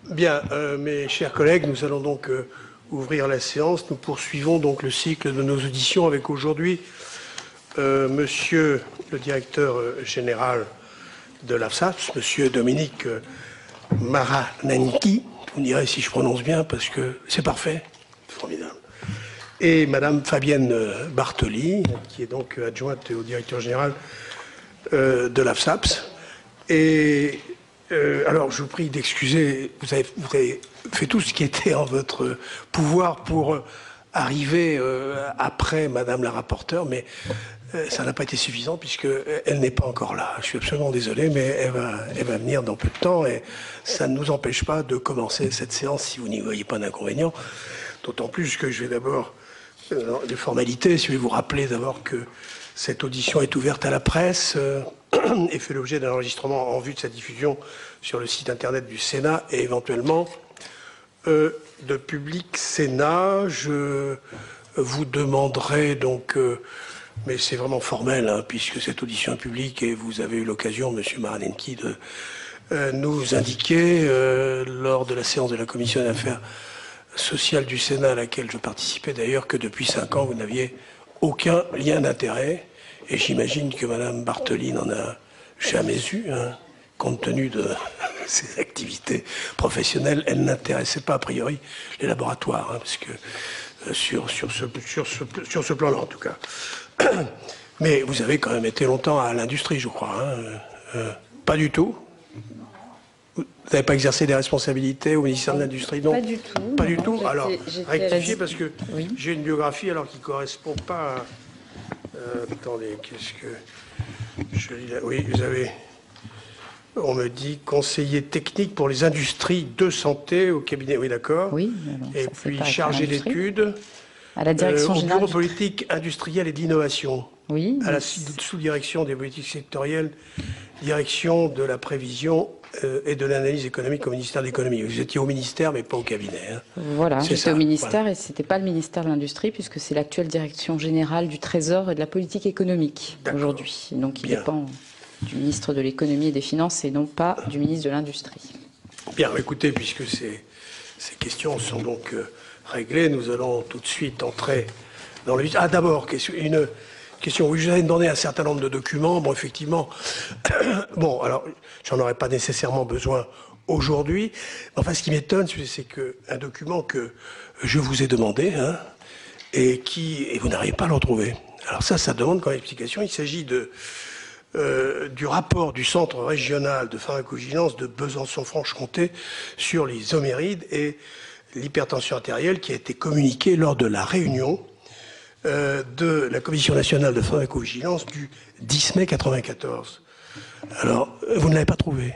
Bien, mes chers collègues, nous allons donc ouvrir la séance. Nous poursuivons donc le cycle de nos auditions avec aujourd'hui Monsieur le directeur général de l'AFSAPS, Monsieur Dominique Marananki. Vous me direz si je prononce bien parce que c'est parfait, formidable. Et Madame Fabienne Bartoli, qui est donc adjointe au directeur général de l'AFSAPS. Et alors, je vous prie d'excuser, vous avez fait tout ce qui était en votre pouvoir pour arriver après Madame la rapporteure, mais ça n'a pas été suffisant puisqu'elle n'est pas encore là. Je suis absolument désolé, mais elle va venir dans peu de temps et ça ne nous empêche pas de commencer cette séance si vous n'y voyez pas d'inconvénient. D'autant plus que je vais d'abord, des formalités, je vais vous rappeler d'abord que cette audition est ouverte à la presse et fait l'objet d'un enregistrement en vue de sa diffusion sur le site internet du Sénat et éventuellement de Public Sénat. Je vous demanderai donc, mais c'est vraiment formel, hein, puisque cette audition est publique et vous avez eu l'occasion, Monsieur Maranenki, de nous indiquer lors de la séance de la Commission des affaires sociales du Sénat à laquelle je participais d'ailleurs que depuis 5 ans vous n'aviez aucun lien d'intérêt, et j'imagine que Madame Bartoli n'en a jamais eu, hein, compte tenu de ses activités professionnelles. Elle n'intéressait pas a priori les laboratoires, hein, parce que sur ce plan-là en tout cas. Mais vous avez quand même été longtemps à l'industrie, je crois. Hein, pas du tout. Vous n'avez pas exercé des responsabilités au ministère de l'Industrie, non? Pas du tout. Pas du tout. Alors, rectifiez parce que oui. j'ai une biographie alors qui ne correspond pas à... attendez, qu'est-ce que... Je lis là. Oui, vous avez... On me dit conseiller technique pour les industries de santé au cabinet. Oui, d'accord. Oui. Et ça, puis chargé d'études à la direction au générale bureau politique industrielle et d'innovation. Oui. À la sous-direction des politiques sectorielles, direction de la prévision et de l'analyse économique au ministère de l'économie. Vous étiez au ministère, mais pas au cabinet. Hein. Voilà, j'étais au ministère, voilà. Et c'était pas le ministère de l'Industrie, puisque c'est l'actuelle direction générale du Trésor et de la politique économique aujourd'hui. Donc il dépend du ministre de l'économie et des finances et non pas du ministre de l'Industrie. Bien, écoutez, puisque ces questions sont donc réglées, nous allons tout de suite entrer dans le... Ah, d'abord, une question. Oui, je vous avais demandé un certain nombre de documents. Bon, effectivement, bon, alors, j'en aurais pas nécessairement besoin aujourd'hui. Enfin, ce qui m'étonne, c'est qu'un document que je vous ai demandé, hein, et vous n'arrivez pas à le retrouver. Alors ça demande quand même explication. Il s'agit du rapport du Centre régional de pharmacovigilance de Besançon-Franche-Comté sur les homérides et l'hypertension artérielle qui a été communiqué lors de la réunion de la Commission nationale de pharmacovigilance du 10 mai 1994. Alors, vous ne l'avez pas trouvé.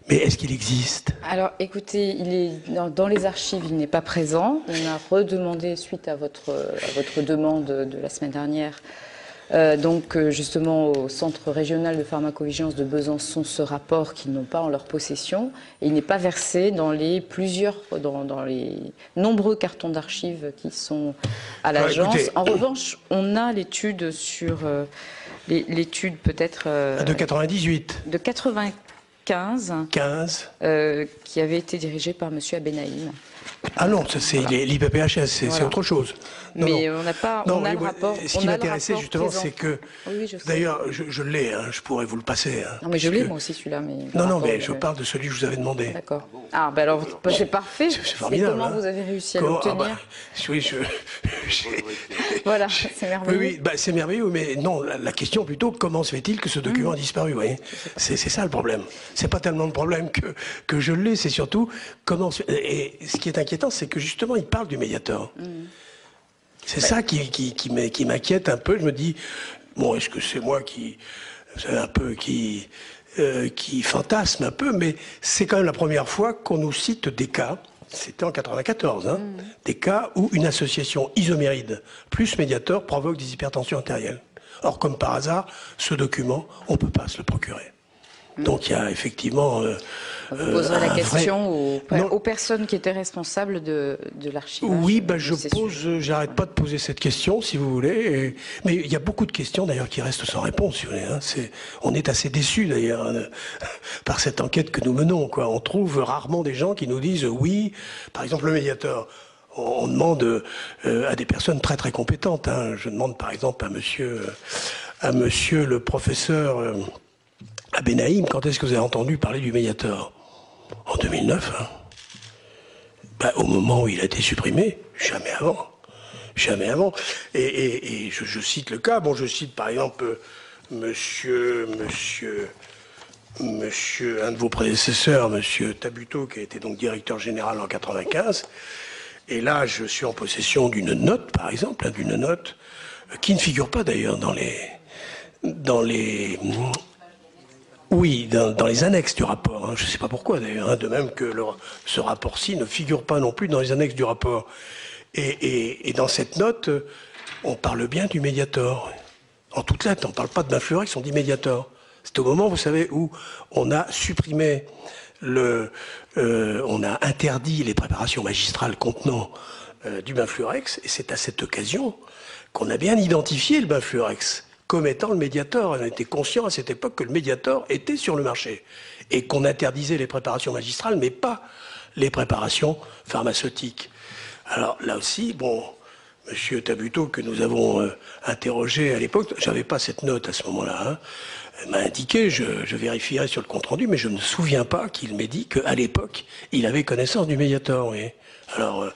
Mais est-ce qu'il existe? Alors, écoutez, il est dans les archives, il n'est pas présent. On a redemandé, suite à votre demande de la semaine dernière, donc justement au Centre régional de pharmacovigilance de Besançon, ce rapport qu'ils n'ont pas en leur possession. Et il n'est pas versé dans les nombreux cartons d'archives qui sont à l'agence. En revanche, on a l'étude sur... l'étude peut-être... de 98. De 95. Qui avait été dirigée par M. Abenaïm. Ah non, ça c'est l'IPPHS, c'est autre chose. Mais on n'a pas, on a le rapport. Ce qui m'intéressait justement, c'est que, oui, d'ailleurs, je l'ai, hein, je pourrais vous le passer. Hein, non, mais je l'ai moi aussi celui-là. Mais non, mais je parle de celui que je vous avais demandé. D'accord. Ah, ben alors, c'est parfait. C'est formidable. Comment vous avez réussi à l'obtenir? Oui, voilà, c'est merveilleux. Oui, c'est merveilleux, mais non, la question plutôt, comment se fait-il que ce document a disparu, vous voyez? C'est ça le problème. C'est pas tellement le problème que je l'ai, c'est surtout comment... Et ce qui est inquiétant, c'est que justement, il parle du médiator. C'est ça qui m'inquiète un peu. Je me dis, bon, est-ce que c'est moi qui fantasme un peu, mais c'est quand même la première fois qu'on nous cite des cas, c'était en 94, hein, des cas où une association isoméride plus médiator provoque des hypertensions artérielles. Or, comme par hasard, ce document, on ne peut pas se le procurer. Donc il y a effectivement... vous poserez la question aux personnes qui étaient responsables de l'archivage. Oui, j'arrête pas de poser cette question, si vous voulez. Mais il y a beaucoup de questions, d'ailleurs, qui restent sans réponse, si vous voulez. Hein. On est assez déçus, d'ailleurs, par cette enquête que nous menons, quoi. On trouve rarement des gens qui nous disent oui. Par exemple, le médiateur. On demande à des personnes très très compétentes. Hein. Je demande, par exemple, à monsieur le professeur Abenaïm, quand est-ce que vous avez entendu parler du médiateur? En 2009, hein. Ben, au moment où il a été supprimé, jamais avant. Jamais avant. Et je cite le cas. Bon, je cite par exemple monsieur, un de vos prédécesseurs, monsieur Tabuteau, qui a été donc directeur général en 95. Et là, je suis en possession d'une note, par exemple, hein, d'une note qui ne figure pas d'ailleurs dans les annexes du rapport. Hein. Je ne sais pas pourquoi d'ailleurs. Hein. De même que ce rapport-ci ne figure pas non plus dans les annexes du rapport. Et dans cette note, on parle bien du Mediator. En toutes lettres, on ne parle pas de Benfluorex, on dit Mediator. C'est au moment, vous savez, où on a supprimé on a interdit les préparations magistrales contenant du Benfluorex. Et c'est à cette occasion qu'on a bien identifié le Benfluorex comme étant le Mediator. On était conscient à cette époque que le Mediator était sur le marché et qu'on interdisait les préparations magistrales, mais pas les préparations pharmaceutiques. Alors là aussi, bon, monsieur Tabuteau, que nous avons interrogé à l'époque, j'avais pas cette note à ce moment-là, hein, m'a indiqué, je vérifierai sur le compte-rendu, mais je ne me souviens pas qu'il m'ait dit qu'à l'époque, il avait connaissance du Mediator. Oui. Alors,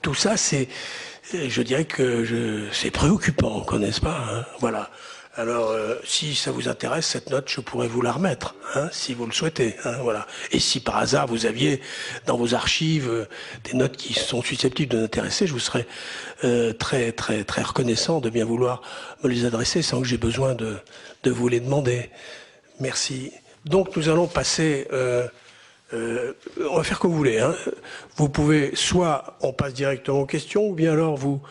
tout ça, je dirais que c'est préoccupant, n'est-ce pas, hein. Voilà. Alors, si ça vous intéresse, cette note, je pourrais vous la remettre, hein, si vous le souhaitez. Hein, voilà. Et si par hasard vous aviez dans vos archives des notes qui sont susceptibles de nous intéresser, je vous serais très très très reconnaissant de bien vouloir me les adresser sans que j'ai besoin de vous les demander. Merci. Donc nous allons passer... on va faire comme vous voulez. Hein. Vous pouvez, soit on passe directement aux questions, ou bien alors vous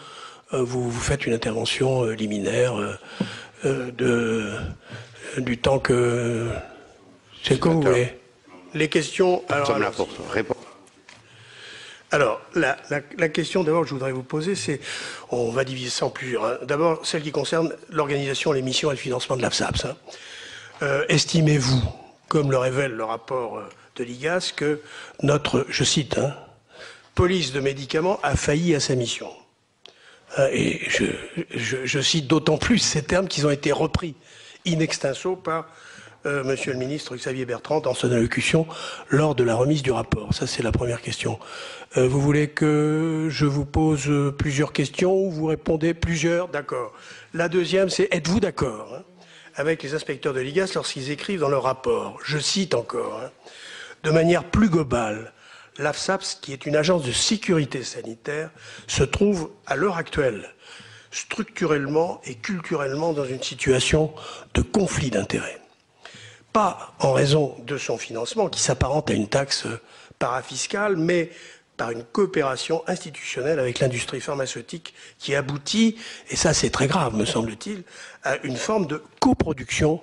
faites une intervention liminaire du temps que... C'est comme vous voulez. Les questions... Alors, la question d'abord que je voudrais vous poser, c'est... On va diviser ça en plusieurs. Hein. D'abord, celle qui concerne l'organisation, les missions et le financement de l'AFSAPS. Hein. Estimez-vous, comme le révèle le rapport de l'IGAS, que notre, je cite, hein, police de médicaments a failli à sa mission. Et je cite d'autant plus ces termes qu'ils ont été repris in extenso par monsieur le ministre Xavier Bertrand dans son allocution lors de la remise du rapport. Ça, c'est la première question. Vous voulez que je vous pose plusieurs questions ou vous répondez plusieurs? D'accord. La deuxième, c'est êtes-vous d'accord, hein, avec les inspecteurs de l'IGAS lorsqu'ils écrivent dans leur rapport, je cite encore, hein, de manière plus globale, l'AFSAPS, qui est une agence de sécurité sanitaire, se trouve à l'heure actuelle structurellement et culturellement dans une situation de conflit d'intérêts. Pas en raison de son financement, qui s'apparente à une taxe parafiscale, mais par une coopération institutionnelle avec l'industrie pharmaceutique qui aboutit, et ça c'est très grave me semble-t-il, à une forme de coproduction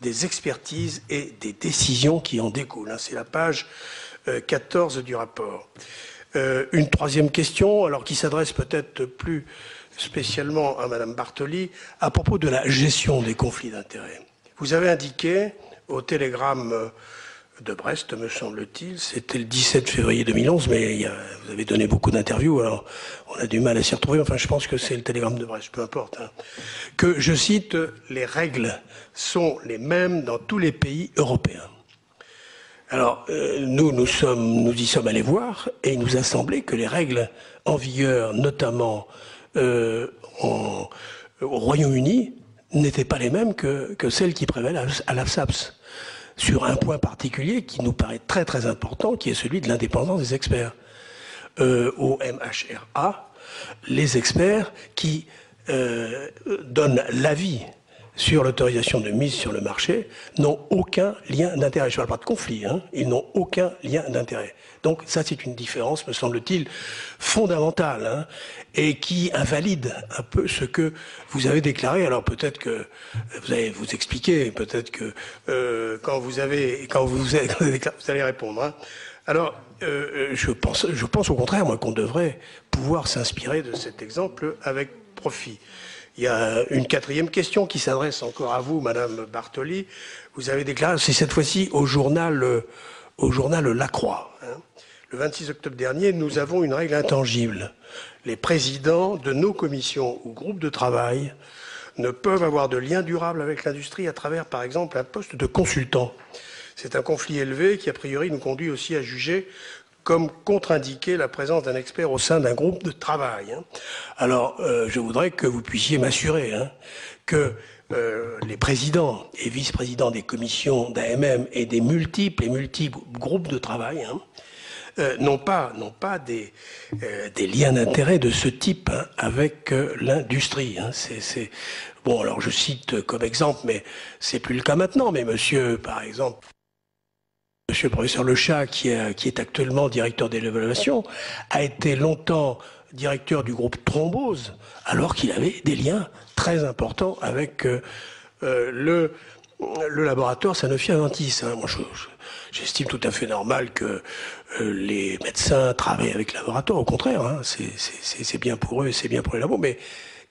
des expertises et des décisions qui en découlent. C'est la page 14 du rapport. Une troisième question, alors qui s'adresse peut-être plus spécialement à Madame Bartoli, à propos de la gestion des conflits d'intérêts. Vous avez indiqué au télégramme de Brest, me semble-t-il, c'était le 17 février 2011, mais vous avez donné beaucoup d'interviews, alors on a du mal à s'y retrouver, enfin je pense que c'est le télégramme de Brest, peu importe, hein, que, je cite, les règles sont les mêmes dans tous les pays européens. Alors, nous y sommes allés voir, et il nous a semblé que les règles en vigueur, notamment au Royaume-Uni, n'étaient pas les mêmes que celles qui prévalent à l'AFSAPS, sur un point particulier qui nous paraît très très important, qui est celui de l'indépendance des experts. Au MHRA, les experts qui donnent l'avis sur l'autorisation de mise sur le marché n'ont aucun lien d'intérêt. Je ne parle pas de conflit, hein, ils n'ont aucun lien d'intérêt. Donc ça, c'est une différence, me semble-t-il, fondamentale, hein, et qui invalide un peu ce que vous avez déclaré. Alors peut-être que vous allez vous expliquer, peut-être que quand vous allez répondre. Hein. Alors, je pense au contraire, moi, qu'on devrait pouvoir s'inspirer de cet exemple avec profit. Il y a une quatrième question qui s'adresse encore à vous, Madame Bartoli. Vous avez déclaré, c'est cette fois-ci au journal La Croix. Hein. Le 26 octobre dernier, nous avons une règle intangible. Les présidents de nos commissions ou groupes de travail ne peuvent avoir de lien durable avec l'industrie à travers, par exemple, un poste de consultant. C'est un conflit élevé qui, a priori, nous conduit aussi à juger comme contre-indiquer la présence d'un expert au sein d'un groupe de travail. Hein. Alors, je voudrais que vous puissiez m'assurer hein, que les présidents et vice-présidents des commissions d'AMM et des multiples groupes de travail hein, n'ont pas des liens d'intérêt de ce type hein, avec l'industrie. Hein. Bon, alors je cite comme exemple, mais c'est plus le cas maintenant, mais monsieur, par exemple, Monsieur le professeur Lechat, qui est actuellement directeur de l'évaluation, a été longtemps directeur du groupe Thrombose, alors qu'il avait des liens très importants avec le laboratoire Sanofi-Aventis. Hein. Moi, j'estime tout à fait normal que les médecins travaillent avec le laboratoire. Au contraire, hein, c'est bien pour eux et c'est bien pour les labos. Mais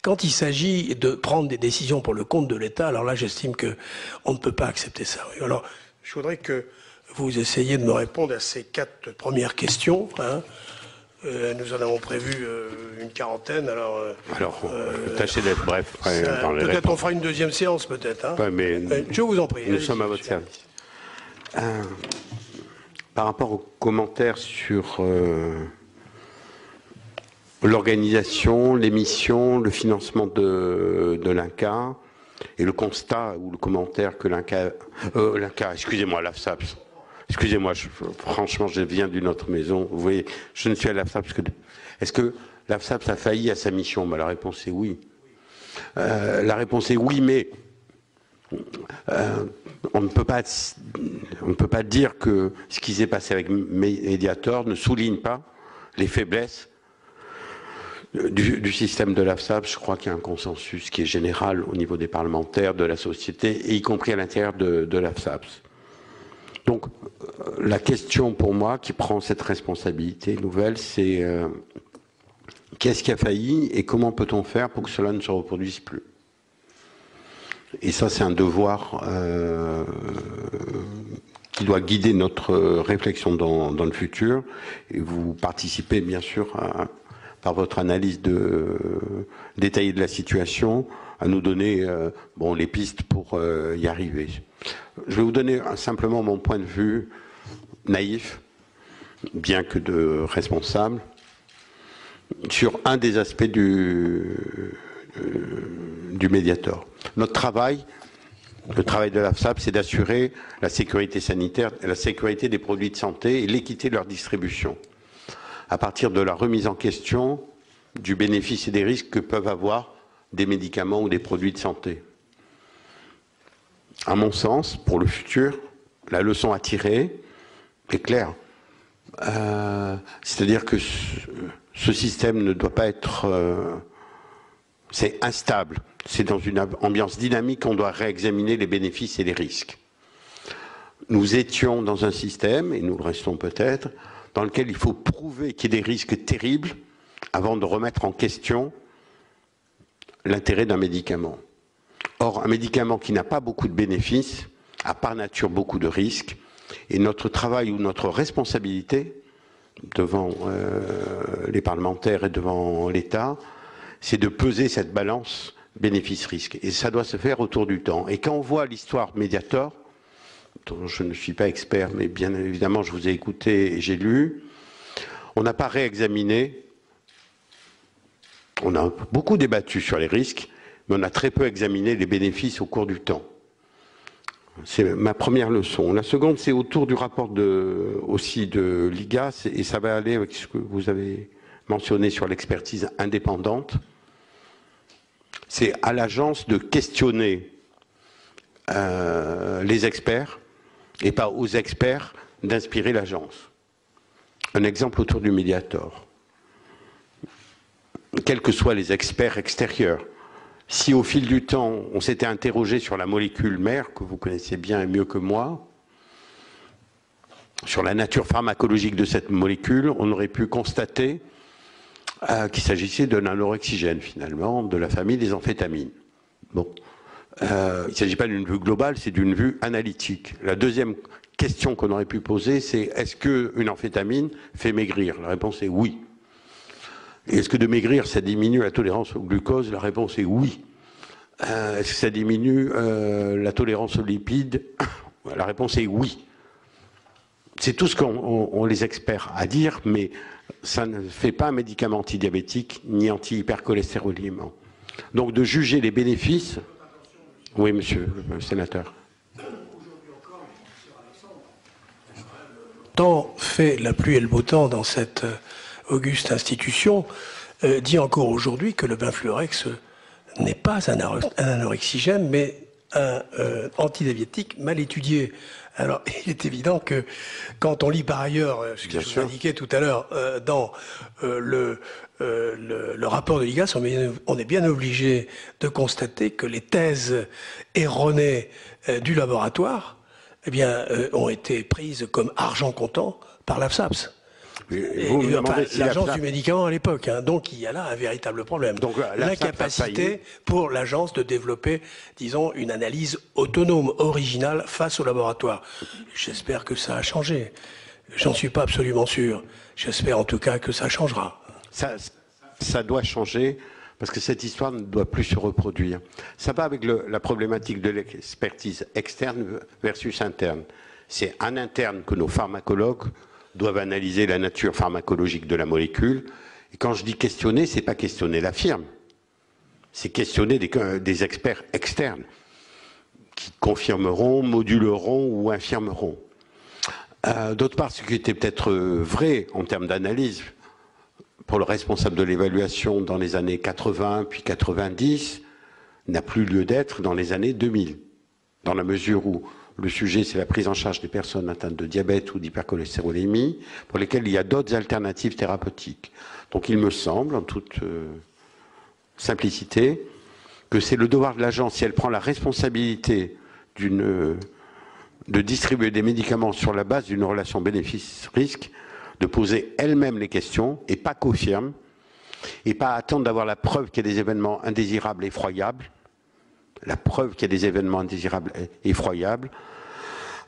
quand il s'agit de prendre des décisions pour le compte de l'État, alors là, j'estime qu'on ne peut pas accepter ça. Alors, je voudrais que vous essayez de me répondre à ces 4 premières questions. Hein. Nous en avons prévu une quarantaine. Alors, tâchez d'être bref. Peut-être on fera une deuxième séance, peut-être. Hein. Ouais, mais je vous en prie. Nous sommes à votre service. Par rapport aux commentaires sur l'organisation, les missions, le financement de l'INCa et le constat ou le commentaire que l'INCa, excusez-moi, l'AFSAPS. Excusez-moi, franchement, je viens d'une autre maison. Vous voyez, je ne suis à l'AFSAPS que... Est-ce que l'AFSAPS a failli à sa mission? La réponse est oui. La réponse est oui, mais on ne peut pas dire que ce qui s'est passé avec Mediator ne souligne pas les faiblesses du système de l'AFSAPS. Je crois qu'il y a un consensus qui est général au niveau des parlementaires, de la société, et y compris à l'intérieur de l'AFSAPS. Donc, la question pour moi qui prend cette responsabilité nouvelle, c'est qu'est-ce qui a failli et comment peut-on faire pour que cela ne se reproduise plus? Et ça, c'est un devoir qui doit guider notre réflexion dans le futur. Et vous participez, bien sûr, par votre analyse détaillée de la situation, à nous donner les pistes pour y arriver. Je vais vous donner simplement mon point de vue naïf, bien que de responsable, sur un des aspects du Mediator. Notre travail, le travail de l'AFSAP, c'est d'assurer la sécurité sanitaire, la sécurité des produits de santé et l'équité de leur distribution, à partir de la remise en question du bénéfice et des risques que peuvent avoir des médicaments ou des produits de santé. À mon sens, pour le futur, la leçon à tirer est claire. C'est-à-dire que ce système ne doit pas être... c'est instable. C'est dans une ambiance dynamique qu'on doit réexaminer les bénéfices et les risques. Nous étions dans un système, et nous le restons peut-être, dans lequel il faut prouver qu'il y a des risques terribles avant de remettre en question l'intérêt d'un médicament. Or, un médicament qui n'a pas beaucoup de bénéfices a par nature beaucoup de risques, et notre travail ou notre responsabilité devant les parlementaires et devant l'État, c'est de peser cette balance bénéfice-risque. Et ça doit se faire autour du temps. Et quand on voit l'histoire Mediator, dont je ne suis pas expert, mais bien évidemment je vous ai écouté et j'ai lu, on n'a pas réexaminé, on a beaucoup débattu sur les risques, mais on a très peu examiné les bénéfices au cours du temps. C'est ma première leçon. La seconde, c'est autour du rapport aussi de l'IGAS, et ça va aller avec ce que vous avez mentionné sur l'expertise indépendante. C'est à l'agence de questionner les experts et pas aux experts d'inspirer l'agence. Un exemple autour du Mediator. Quels que soient les experts extérieurs, si au fil du temps, on s'était interrogé sur la molécule mère, que vous connaissez bien et mieux que moi, sur la nature pharmacologique de cette molécule, on aurait pu constater qu'il s'agissait d'un anorexigène, finalement, de la famille des amphétamines. Bon. Il ne s'agit pas d'une vue globale, c'est d'une vue analytique. La deuxième question qu'on aurait pu poser, c'est est-ce qu'une amphétamine fait maigrir? La réponse est oui. Et est-ce que de maigrir, ça diminue la tolérance au glucose? La réponse est oui. Est-ce que ça diminue la tolérance aux lipides? La réponse est oui. C'est tout ce qu'ont les experts à dire, mais ça ne fait pas un médicament antidiabétique ni anti-hypercholestérolémiant. Donc de juger les bénéfices... Oui, monsieur le sénateur. Tant fait la pluie et le beau temps dans cette auguste institution, dit encore aujourd'hui que le Benfluorex n'est pas un anorexigène, mais un antidiabétique mal étudié. Alors, il est évident que quand on lit par ailleurs, ce que je vous indiquais tout à l'heure, dans le rapport de l'IGAS, on est bien obligé de constater que les thèses erronées du laboratoire eh bien, ont été prises comme argent comptant par l'AFSAPS. L'agence du médicament à l'époque. Hein. Donc il y a là un véritable problème. Donc l'incapacité pour l'agence de développer, disons, une analyse autonome, originale face au laboratoire. J'espère que ça a changé. J'en suis pas absolument sûr. J'espère en tout cas que ça changera. Ça doit changer parce que cette histoire ne doit plus se reproduire. Ça va avec la problématique de l'expertise externe versus interne. C'est en interne que nos pharmacologues doivent analyser la nature pharmacologique de la molécule. Et quand je dis questionner, c'est pas questionner la firme, c'est questionner des experts externes qui confirmeront, moduleront ou infirmeront. D'autre part, ce qui était peut-être vrai en termes d'analyse pour le responsable de l'évaluation dans les années 80 puis 90 n'a plus lieu d'être dans les années 2000, dans la mesure où le sujet, c'est la prise en charge des personnes atteintes de diabète ou d'hypercholestérolémie, pour lesquelles il y a d'autres alternatives thérapeutiques. Donc il me semble, en toute simplicité, que c'est le devoir de l'agence, si elle prend la responsabilité de distribuer des médicaments sur la base d'une relation bénéfice-risque, de poser elle-même les questions, et pas qu'aux firmes, et pas attendre d'avoir la preuve qu'il y a des événements indésirables et effroyables, la preuve qu'il y a des événements indésirables et effroyables,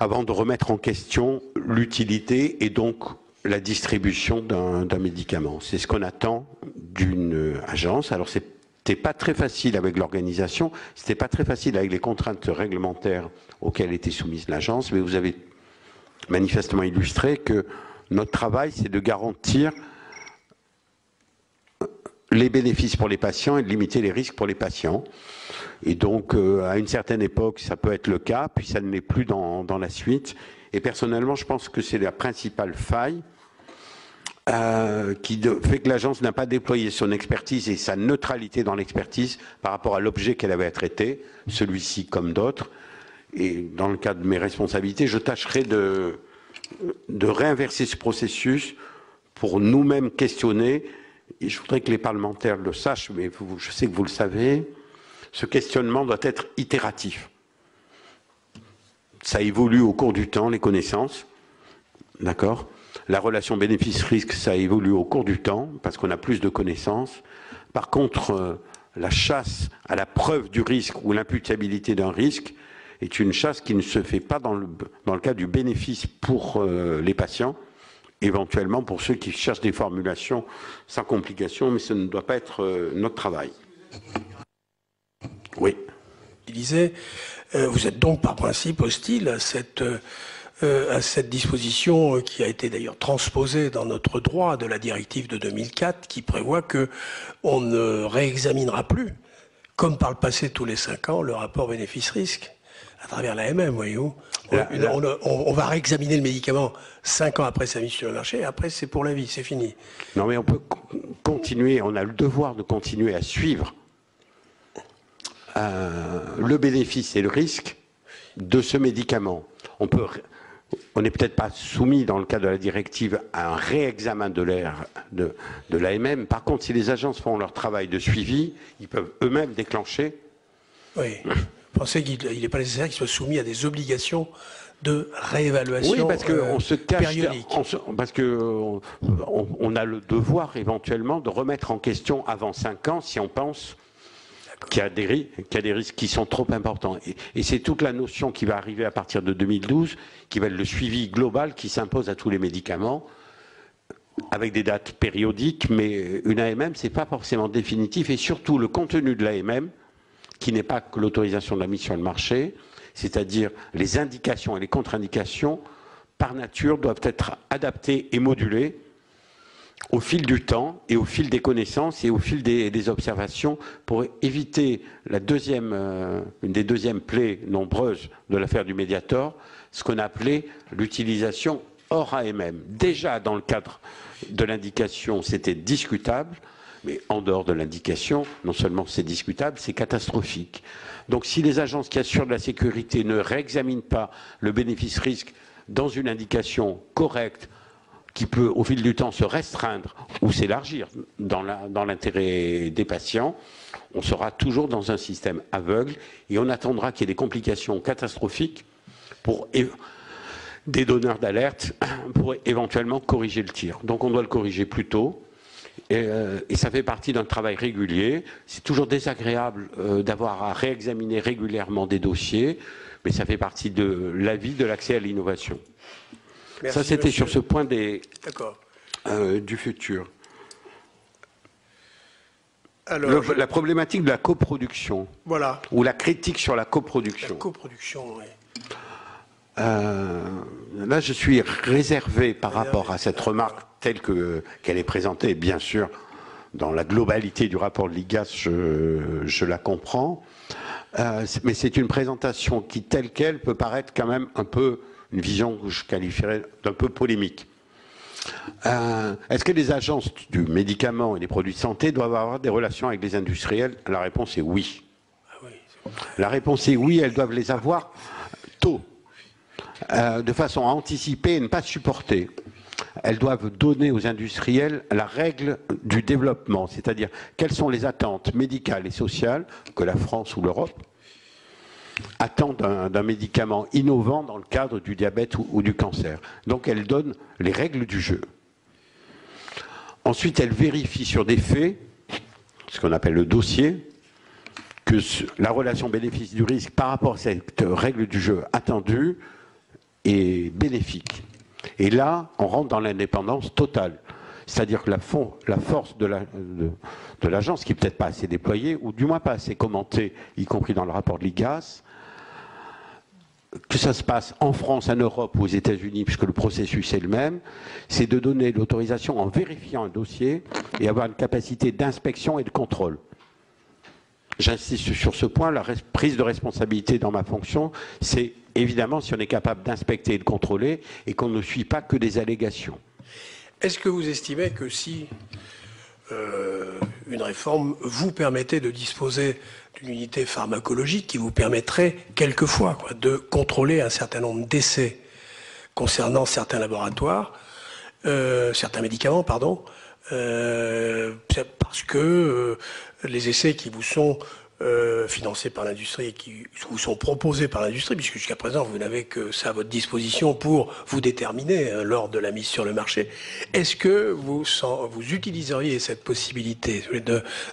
avant de remettre en question l'utilité et donc la distribution d'un médicament. C'est ce qu'on attend d'une agence. Alors c'était pas très facile avec l'organisation, c'était pas très facile avec les contraintes réglementaires auxquelles était soumise l'agence, mais vous avez manifestement illustré que notre travail, c'est de garantir les bénéfices pour les patients et de limiter les risques pour les patients. Et donc, à une certaine époque, ça peut être le cas, puis ça ne l'est plus dans la suite. Et personnellement, je pense que c'est la principale faille qui fait que l'agence n'a pas déployé son expertise et sa neutralité dans l'expertise par rapport à l'objet qu'elle avait à traiter, celui-ci comme d'autres. Et dans le cadre de mes responsabilités, je tâcherai de réinverser ce processus pour nous-mêmes questionner. Et je voudrais que les parlementaires le sachent, mais je sais que vous le savez, ce questionnement doit être itératif. Ça évolue au cours du temps, les connaissances, d'accord? La relation bénéfice-risque, ça évolue au cours du temps, parce qu'on a plus de connaissances. Par contre, la chasse à la preuve du risque ou l'imputabilité d'un risque est une chasse qui ne se fait pas dans le cas du bénéfice pour les patients, éventuellement pour ceux qui cherchent des formulations sans complication, mais ce ne doit pas être notre travail. Oui. Vous êtes donc par principe hostile à cette disposition qui a été d'ailleurs transposée dans notre droit de la directive de 2004 qui prévoit qu'on ne réexaminera plus, comme par le passé tous les 5 ans, le rapport bénéfice-risque à travers l'AMM, voyez-vous. On va réexaminer le médicament 5 ans après sa mise sur le marché, et après c'est pour la vie, c'est fini. Non mais on peut continuer, on a le devoir de continuer à suivre le bénéfice et le risque de ce médicament. On n'est peut-être pas soumis, dans le cadre de la directive, à un réexamen de l'AMM. Par contre, si les agences font leur travail de suivi, ils peuvent eux-mêmes déclencher. Oui. Vous pensez qu'il n'est pas nécessaire qu'ils soient soumis à des obligations de réévaluation oui, parce qu'on se cache, périodique. Parce qu'on a le devoir éventuellement de remettre en question avant 5 ans si on pense qu'il y a des risques qui sont trop importants. Et c'est toute la notion qui va arriver à partir de 2012, qui va être le suivi global qui s'impose à tous les médicaments, avec des dates périodiques, mais une AMM, ce n'est pas forcément définitif, et surtout le contenu de l'AMM, qui n'est pas que l'autorisation de la mise sur le marché, c'est-à-dire les indications et les contre-indications, par nature, doivent être adaptées et modulées au fil du temps et au fil des connaissances et au fil des observations pour éviter une des deuxièmes plaies nombreuses de l'affaire du Mediator, ce qu'on appelait l'utilisation hors AMM. Déjà, dans le cadre de l'indication, c'était discutable, mais en dehors de l'indication, non seulement c'est discutable, c'est catastrophique. Donc si les agences qui assurent de la sécurité ne réexaminent pas le bénéfice-risque dans une indication correcte, qui peut au fil du temps se restreindre ou s'élargir dans l'intérêt des patients, on sera toujours dans un système aveugle et on attendra qu'il y ait des complications catastrophiques pour des donneurs d'alerte pour éventuellement corriger le tir. Donc on doit le corriger plus tôt. Et ça fait partie d'un travail régulier. C'est toujours désagréable d'avoir à réexaminer régulièrement des dossiers, mais ça fait partie de la vie de l'accès à l'innovation. Merci, ça, c'était monsieur. sur ce point du futur. Alors, La problématique de la coproduction, voilà. ou la critique sur la coproduction. La coproduction, oui. Là, je suis réservé par rapport à cette remarque telle qu'elle est présentée, bien sûr, dans la globalité du rapport de l'IGAS, je la comprends, mais c'est une présentation qui, telle qu'elle, peut paraître quand même un peu une vision que je qualifierais d'un peu polémique. Est-ce que les agences du médicament et des produits de santé doivent avoir des relations avec les industriels? La réponse est oui. La réponse est oui, elles doivent les avoir tôt. De façon à anticiper et ne pas supporter. Elles doivent donner aux industriels la règle du développement, c'est-à-dire quelles sont les attentes médicales et sociales que la France ou l'Europe attendent d'un médicament innovant dans le cadre du diabète ou du cancer. Donc elles donnent les règles du jeu. Ensuite, elles vérifient sur des faits, ce qu'on appelle le dossier, que la relation bénéfice du risque par rapport à cette règle du jeu attendue est bénéfique. Et là, on rentre dans l'indépendance totale. C'est-à-dire que la force de l'agence, qui n'est peut-être pas assez déployée, ou du moins pas assez commentée, y compris dans le rapport de l'IGAS, que ça se passe en France, en Europe ou aux États-Unis, puisque le processus est le même, c'est de donner l'autorisation en vérifiant un dossier et avoir une capacité d'inspection et de contrôle. J'insiste sur ce point, la prise de responsabilité dans ma fonction, c'est évidemment si on est capable d'inspecter et de contrôler et qu'on ne suit pas que des allégations. Est-ce que vous estimez que si une réforme vous permettait de disposer d'une unité pharmacologique qui vous permettrait quelquefois de contrôler un certain nombre d'essais concernant certains laboratoires, certains médicaments, pardon, parce que les essais qui vous sont financés par l'industrie et qui vous sont proposés par l'industrie, puisque jusqu'à présent vous n'avez que ça à votre disposition pour vous déterminer lors de la mise sur le marché. Est-ce que vous utiliseriez cette possibilité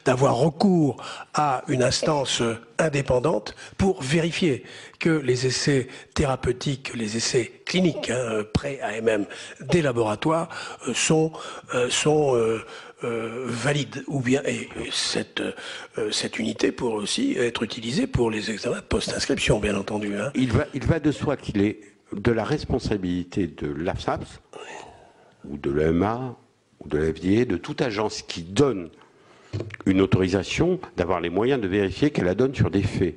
d'avoir recours à une instance indépendante pour vérifier que les essais thérapeutiques, les essais cliniques pré-AMM des laboratoires sont valide, ou bien cette unité pour aussi être utilisée pour les examens post-inscription, bien entendu. Hein. Il va de soi qu'il est de la responsabilité de l'AFSAPS, ou de l'EMA, ou de la FDA, de toute agence qui donne une autorisation, d'avoir les moyens de vérifier qu'elle la donne sur des faits.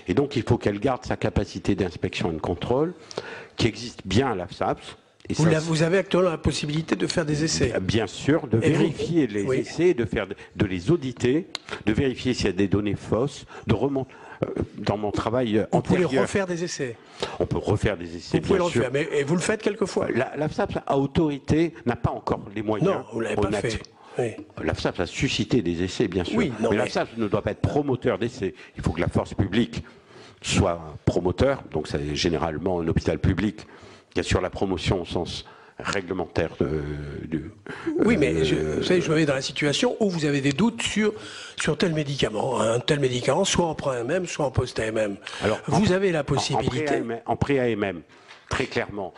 Et donc il faut qu'elle garde sa capacité d'inspection et de contrôle, qui existe bien à l'AFSAPS. Vous avez actuellement la possibilité de faire des essais. Bien sûr, de vérifier les essais, de les auditer, de vérifier s'il y a des données fausses, dans mon travail On peut antérieur. refaire des essais. On peut refaire des essais, Vous pouvez bien le sûr. refaire, mais et vous le faites quelquefois. L'AFSAP, à autorité, n'a pas encore les moyens. Non, vous ne l'avez pas honnêtes. fait. Oui. L'AFSAP a suscité des essais, bien sûr. Oui, non, mais mais- l'AFSAP ne doit pas être promoteur d'essais. Il faut que la force publique soit promoteur. Donc c'est généralement un hôpital public qui assure la promotion au sens réglementaire Oui, mais vous savez, je me mets dans la situation où vous avez des doutes sur tel médicament. Un tel médicament, soit en pré-AMM, soit en post-AMM. Alors, Vous avez la possibilité. En pré-AMM, très clairement,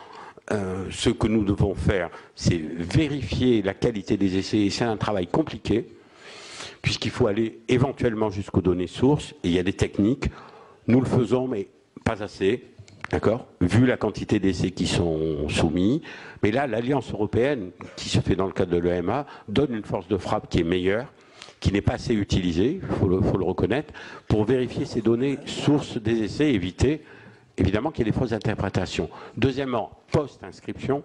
ce que nous devons faire, c'est vérifier la qualité des essais. Et c'est un travail compliqué, puisqu'il faut aller éventuellement jusqu'aux données sources. Et il y a des techniques. Nous le faisons, mais pas assez. D'accord ? Vu la quantité d'essais qui sont soumis. Mais là, l'Alliance européenne, qui se fait dans le cadre de l'EMA, donne une force de frappe qui est meilleure, qui n'est pas assez utilisée, il faut le reconnaître, pour vérifier ces données sources des essais et éviter, évidemment, qu'il y ait des fausses interprétations. Deuxièmement, post-inscription,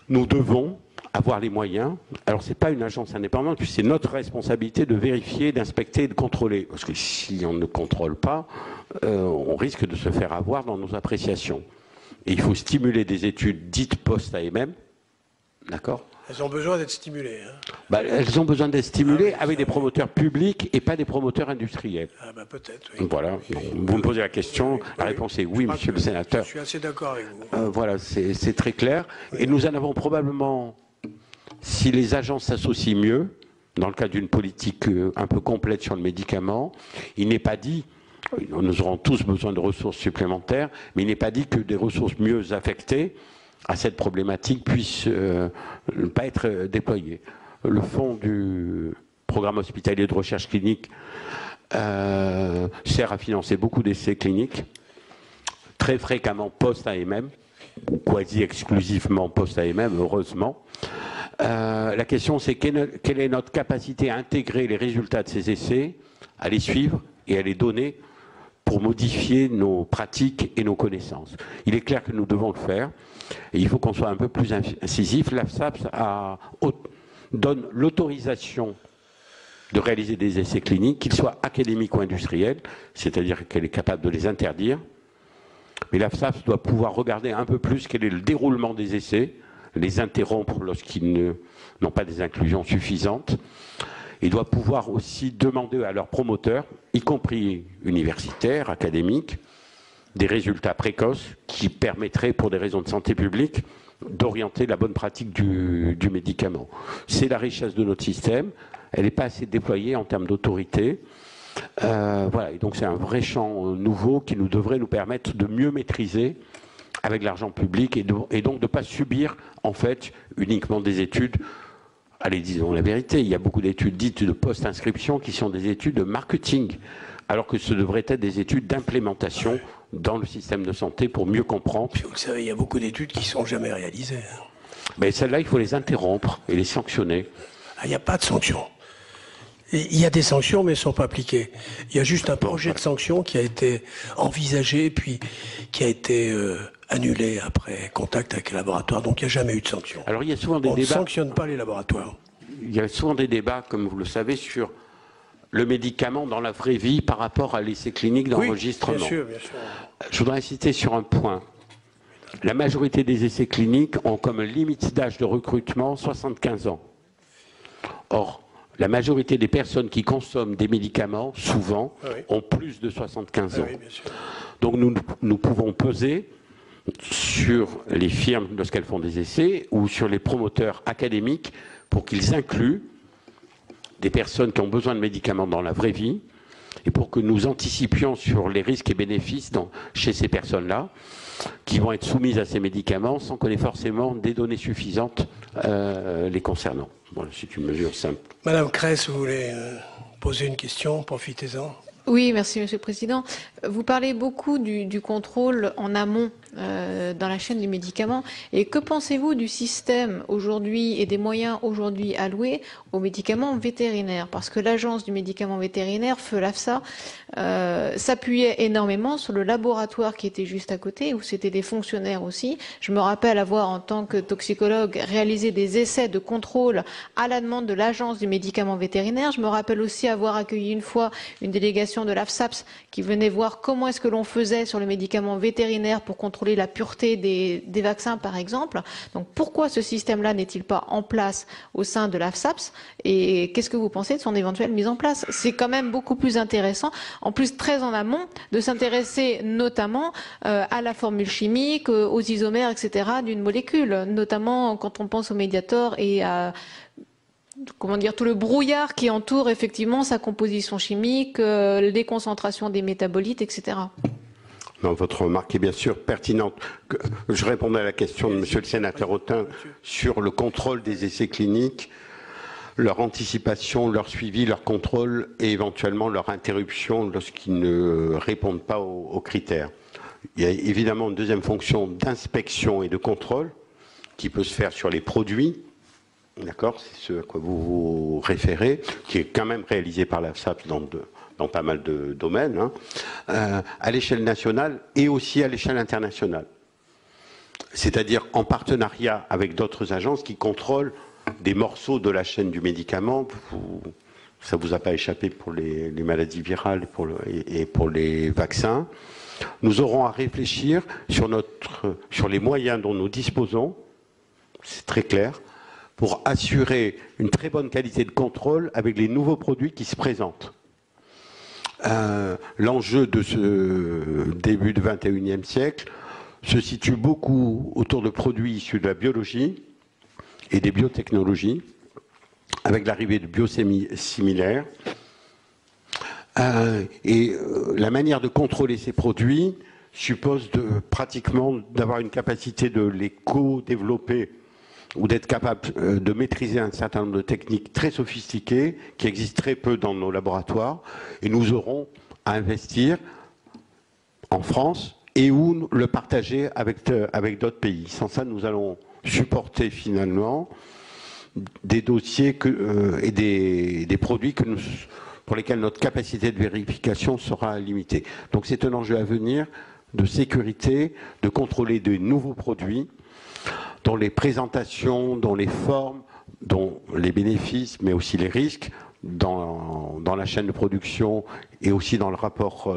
nous devons avoir les moyens. Alors, ce n'est pas une agence indépendante, puis c'est notre responsabilité de vérifier, d'inspecter et de contrôler. Parce que si on ne contrôle pas, on risque de se faire avoir dans nos appréciations. Et il faut stimuler des études dites post-AMM, d'accord ? Elles ont besoin d'être stimulées. Hein. Elles ont besoin d'être stimulées avec des oui. promoteurs publics et pas des promoteurs industriels. Ah ben peut-être, oui. Voilà. Vous me posez la question, la réponse est oui, monsieur le sénateur. Je suis assez d'accord avec vous. Voilà, c'est très clair. Et nous en avons probablement, si les agences s'associent mieux, dans le cadre d'une politique un peu complète sur le médicament, il n'est pas dit, nous aurons tous besoin de ressources supplémentaires, mais il n'est pas dit que des ressources mieux affectées à cette problématique puissent ne pas être déployées. Le fonds du programme hospitalier de recherche clinique sert à financer beaucoup d'essais cliniques, très fréquemment post-AMM, ou quasi exclusivement post-AMM, heureusement. La question, c'est quelle est notre capacité à intégrer les résultats de ces essais, à les suivre et à les donner pour modifier nos pratiques et nos connaissances. Il est clair que nous devons le faire et il faut qu'on soit un peu plus incisif. L'AFSAP donne l'autorisation de réaliser des essais cliniques, qu'ils soient académiques ou industriels, c'est-à-dire qu'elle est capable de les interdire. Mais l'AFSAP doit pouvoir regarder un peu plus quel est le déroulement des essais, les interrompre lorsqu'ils n'ont pas des inclusions suffisantes. Il doit pouvoir aussi demander à leurs promoteurs, y compris universitaires, académiques, des résultats précoces qui permettraient, pour des raisons de santé publique, d'orienter la bonne pratique du médicament. C'est la richesse de notre système. Elle n'est pas assez déployée en termes d'autorité. Voilà. Et donc c'est un vrai champ nouveau qui devrait nous permettre de mieux maîtriser avec l'argent public et donc de ne pas subir en fait uniquement des études. Allez, disons la vérité, il y a beaucoup d'études dites de post-inscription qui sont des études de marketing, alors que ce devrait être des études d'implémentation dans le système de santé pour mieux comprendre. Puis vous savez, il y a beaucoup d'études qui ne sont jamais réalisées. Mais celles-là, il faut les interrompre et les sanctionner. Ah, il n'y a pas de sanctions. Il y a des sanctions, mais elles ne sont pas appliquées. Il y a juste un projet de sanction qui a été envisagé, puis qui a été annulé après contact avec les laboratoires. Donc il n'y a jamais eu de sanction. Alors il y a souvent des On ne débats. sanctionne pas les laboratoires. Il y a souvent des débats, comme vous le savez, sur le médicament dans la vraie vie par rapport à l'essai clinique d'enregistrement. Oui, bien sûr, bien sûr. Je voudrais insister sur un point. La majorité des essais cliniques ont comme limite d'âge de recrutement 75 ans. Or, la majorité des personnes qui consomment des médicaments, souvent, ont plus de 75 ans. Oui, bien sûr. Donc nous pouvons peser sur les firmes lorsqu'elles font des essais ou sur les promoteurs académiques pour qu'ils incluent des personnes qui ont besoin de médicaments dans la vraie vie et pour que nous anticipions sur les risques et bénéfices chez ces personnes-là qui vont être soumises à ces médicaments sans qu'on ait forcément des données suffisantes les concernant. Voilà, c'est une mesure simple. Madame Cress, vous voulez poser une question? Profitez-en. Oui, merci Monsieur le Président. Vous parlez beaucoup du contrôle en amont dans la chaîne du médicament. Et que pensez-vous du système aujourd'hui et des moyens aujourd'hui alloués aux médicaments vétérinaires? Parce que l'agence du médicament vétérinaire, feu l'AFSA, s'appuyait énormément sur le laboratoire qui était juste à côté, où c'était des fonctionnaires aussi. Je me rappelle avoir, en tant que toxicologue, réalisé des essais de contrôle à la demande de l'agence du médicament vétérinaire. Je me rappelle aussi avoir accueilli une fois une délégation de l'AFSAPS qui venait voir comment est-ce que l'on faisait sur le médicament vétérinaire pour contrôler la pureté des vaccins, par exemple. Donc pourquoi ce système-là n'est-il pas en place au sein de l'AFSAPS? Et qu'est-ce que vous pensez de son éventuelle mise en place? C'est quand même beaucoup plus intéressant, en plus très en amont, de s'intéresser notamment à la formule chimique, aux isomères, etc. d'une molécule, notamment quand on pense au Mediator et à comment dire, tout le brouillard qui entoure effectivement sa composition chimique, les concentrations des métabolites, etc. Non, votre remarque est bien sûr pertinente. Je répondais à la question de Monsieur le sénateur Autain sur le contrôle des essais cliniques, leur anticipation, leur suivi, leur contrôle et éventuellement leur interruption lorsqu'ils ne répondent pas aux critères. Il y a évidemment une deuxième fonction d'inspection et de contrôle qui peut se faire sur les produits. D'accord, c'est ce à quoi vous vous référez, qui est quand même réalisé par l'AFSAP dans pas mal de domaines, hein, à l'échelle nationale et aussi à l'échelle internationale. C'est-à-dire en partenariat avec d'autres agences qui contrôlent des morceaux de la chaîne du médicament. Ça ne vous a pas échappé pour les maladies virales et pour les vaccins. Nous aurons à réfléchir sur les moyens dont nous disposons, c'est très clair, pour assurer une très bonne qualité de contrôle avec les nouveaux produits qui se présentent. L'enjeu de ce début du XXIe siècle se situe beaucoup autour de produits issus de la biologie et des biotechnologies, avec l'arrivée de biosimilaires. La manière de contrôler ces produits suppose pratiquement d'avoir une capacité de les co-développer ou d'être capable de maîtriser un certain nombre de techniques très sophistiquées qui existent très peu dans nos laboratoires, et nous aurons à investir en France et ou le partager avec d'autres pays. Sans ça, nous allons supporter finalement des dossiers et des produits pour lesquels notre capacité de vérification sera limitée. Donc c'est un enjeu à venir de sécurité, de contrôler de nouveaux produits, dont les présentations, dont les formes, dont les bénéfices, mais aussi les risques dans la chaîne de production et aussi dans le rapport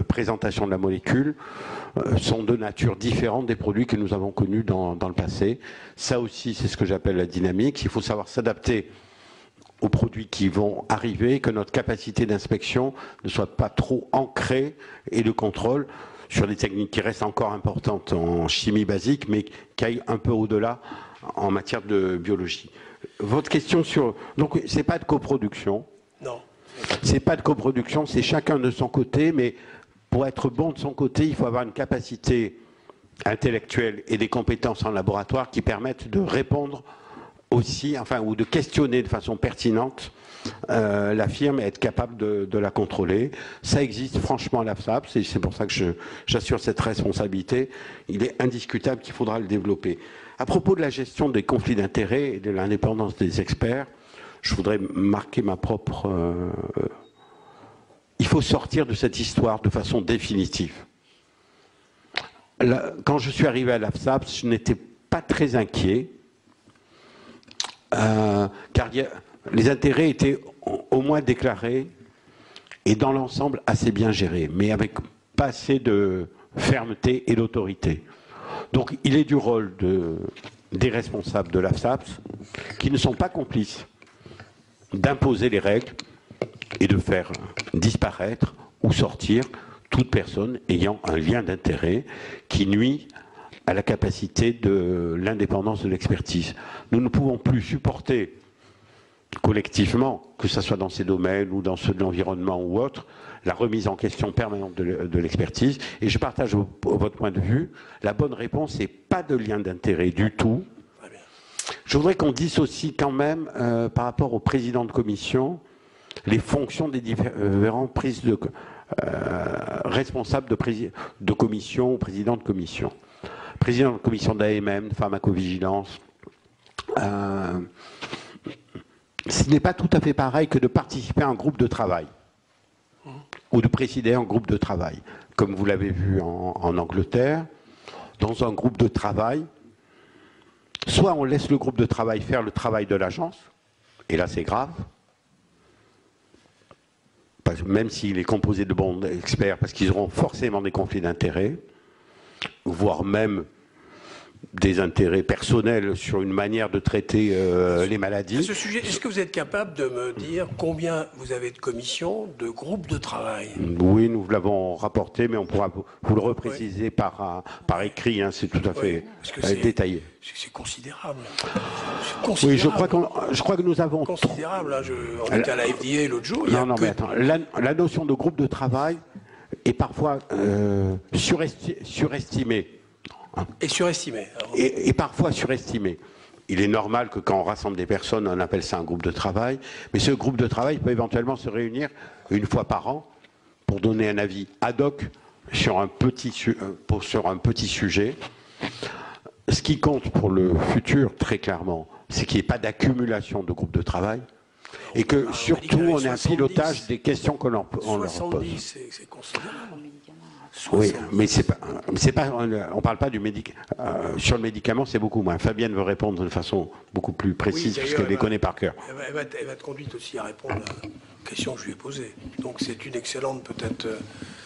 présentation de la molécule sont de nature différente des produits que nous avons connus dans le passé. Ça aussi, c'est ce que j'appelle la dynamique. Il faut savoir s'adapter aux produits qui vont arriver, que notre capacité d'inspection ne soit pas trop ancrée et de contrôle sur des techniques qui restent encore importantes en chimie basique, mais qui aillent un peu au-delà en matière de biologie. Votre question sur... Donc, c'est pas de coproduction. Non. C'est pas de coproduction, c'est chacun de son côté, mais pour être bon de son côté, il faut avoir une capacité intellectuelle et des compétences en laboratoire qui permettent de répondre aussi, enfin, ou de questionner de façon pertinente la firme et être capable de la contrôler. Ça existe franchement à l'AFSAP, c'est pour ça que j'assure cette responsabilité. Il est indiscutable qu'il faudra le développer. À propos de la gestion des conflits d'intérêts et de l'indépendance des experts, je voudrais marquer ma propre... il faut sortir de cette histoire de façon définitive. Là, quand je suis arrivé à l'AFSAP, je n'étais pas très inquiet, car les intérêts étaient au moins déclarés et dans l'ensemble assez bien gérés, mais avec pas assez de fermeté et d'autorité. Donc il est du rôle des responsables de l'AFSAPS, qui ne sont pas complices, d'imposer les règles et de faire disparaître ou sortir toute personne ayant un lien d'intérêt qui nuit à la capacité de l'indépendance de l'expertise. Nous ne pouvons plus supporter collectivement, que ce soit dans ces domaines ou dans ceux de l'environnement ou autre, la remise en question permanente de l'expertise. Et je partage votre point de vue. La bonne réponse n'est pas de lien d'intérêt du tout. Je voudrais qu'on dissocie quand même, par rapport au président de commission, les fonctions des différentes prises responsable de commission ou président de commission. Président de commission d'AMM, pharmacovigilance. Ce n'est pas tout à fait pareil que de participer à un groupe de travail ou de présider un groupe de travail. Comme vous l'avez vu en Angleterre, dans un groupe de travail, soit on laisse le groupe de travail faire le travail de l'agence, et là c'est grave, même s'il est composé de bons experts, parce qu'ils auront forcément des conflits d'intérêts, voire même des intérêts personnels sur une manière de traiter les maladies. À ce sujet, est-ce que vous êtes capable de me dire combien vous avez de commissions, de groupes de travail? Oui, nous l'avons rapporté, mais on pourra vous le repréciser par écrit, hein, c'est tout à fait détaillé. C'est considérable. Oui, je crois que nous avons... Considérable, hein, on était à la FDA l'autre jour. Non, mais attends, la notion de groupe de travail est parfois surestimée. Et surestimé. Et parfois surestimé. Il est normal que quand on rassemble des personnes, on appelle ça un groupe de travail, mais ce groupe de travail peut éventuellement se réunir une fois par an pour donner un avis ad hoc sur un petit sujet. Ce qui compte pour le futur, très clairement, c'est qu'il n'y ait pas d'accumulation de groupes de travail et que surtout on ait un pilotage des questions qu'on leur pose. 70, c'est considérable. Oui, mais on parle pas du médicament. Sur le médicament, c'est beaucoup moins. Fabienne veut répondre de façon beaucoup plus précise, puisqu'elle les connaît par cœur. Elle va être conduite aussi à répondre à la question que je lui ai posée. Donc c'est une excellente, peut-être,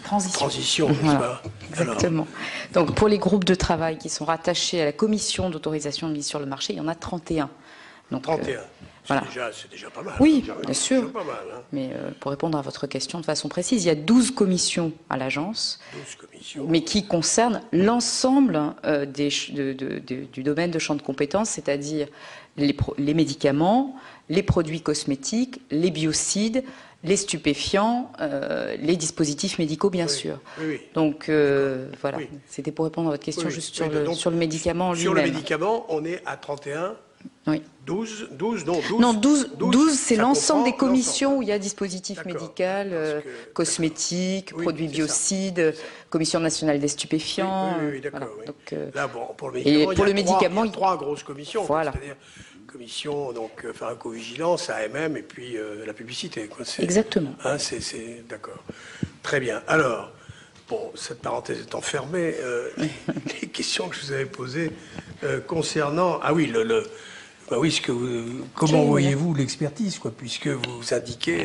transition, voilà. pas Exactement. Donc pour les groupes de travail qui sont rattachés à la commission d'autorisation de mise sur le marché, il y en a 31. Donc, 31. Voilà. C'est déjà pas mal. Oui, bien sûr. Pas mal, hein. Mais pour répondre à votre question de façon précise, il y a 12 commissions à l'agence, 12 commissions. mais qui concernent l'ensemble du domaine de champ de compétences, c'est-à-dire les médicaments, les produits cosmétiques, les biocides, les stupéfiants, les dispositifs médicaux, bien sûr. Oui. Donc, voilà, c'était pour répondre à votre question juste sur le médicament lui-même. Sur le médicament, on est à 31. Oui. 12, non, 12 c'est l'ensemble des commissions l'ensemble. où il y a dispositif médical, cosmétiques, produits biocides, biocides, Commission nationale des stupéfiants. Oui, d'accord. Voilà. Donc, là, bon, pour le médicament, il y a 3 grosses commissions. Voilà. C'est-à-dire commission pharmacovigilance, AMM et puis la publicité. Quoi. Exactement. Hein, d'accord. Très bien. Alors, bon, cette parenthèse étant fermée, les questions que je vous avais posées concernant... Ah oui, comment voyez-vous l'expertise, quoi, puisque vous indiquez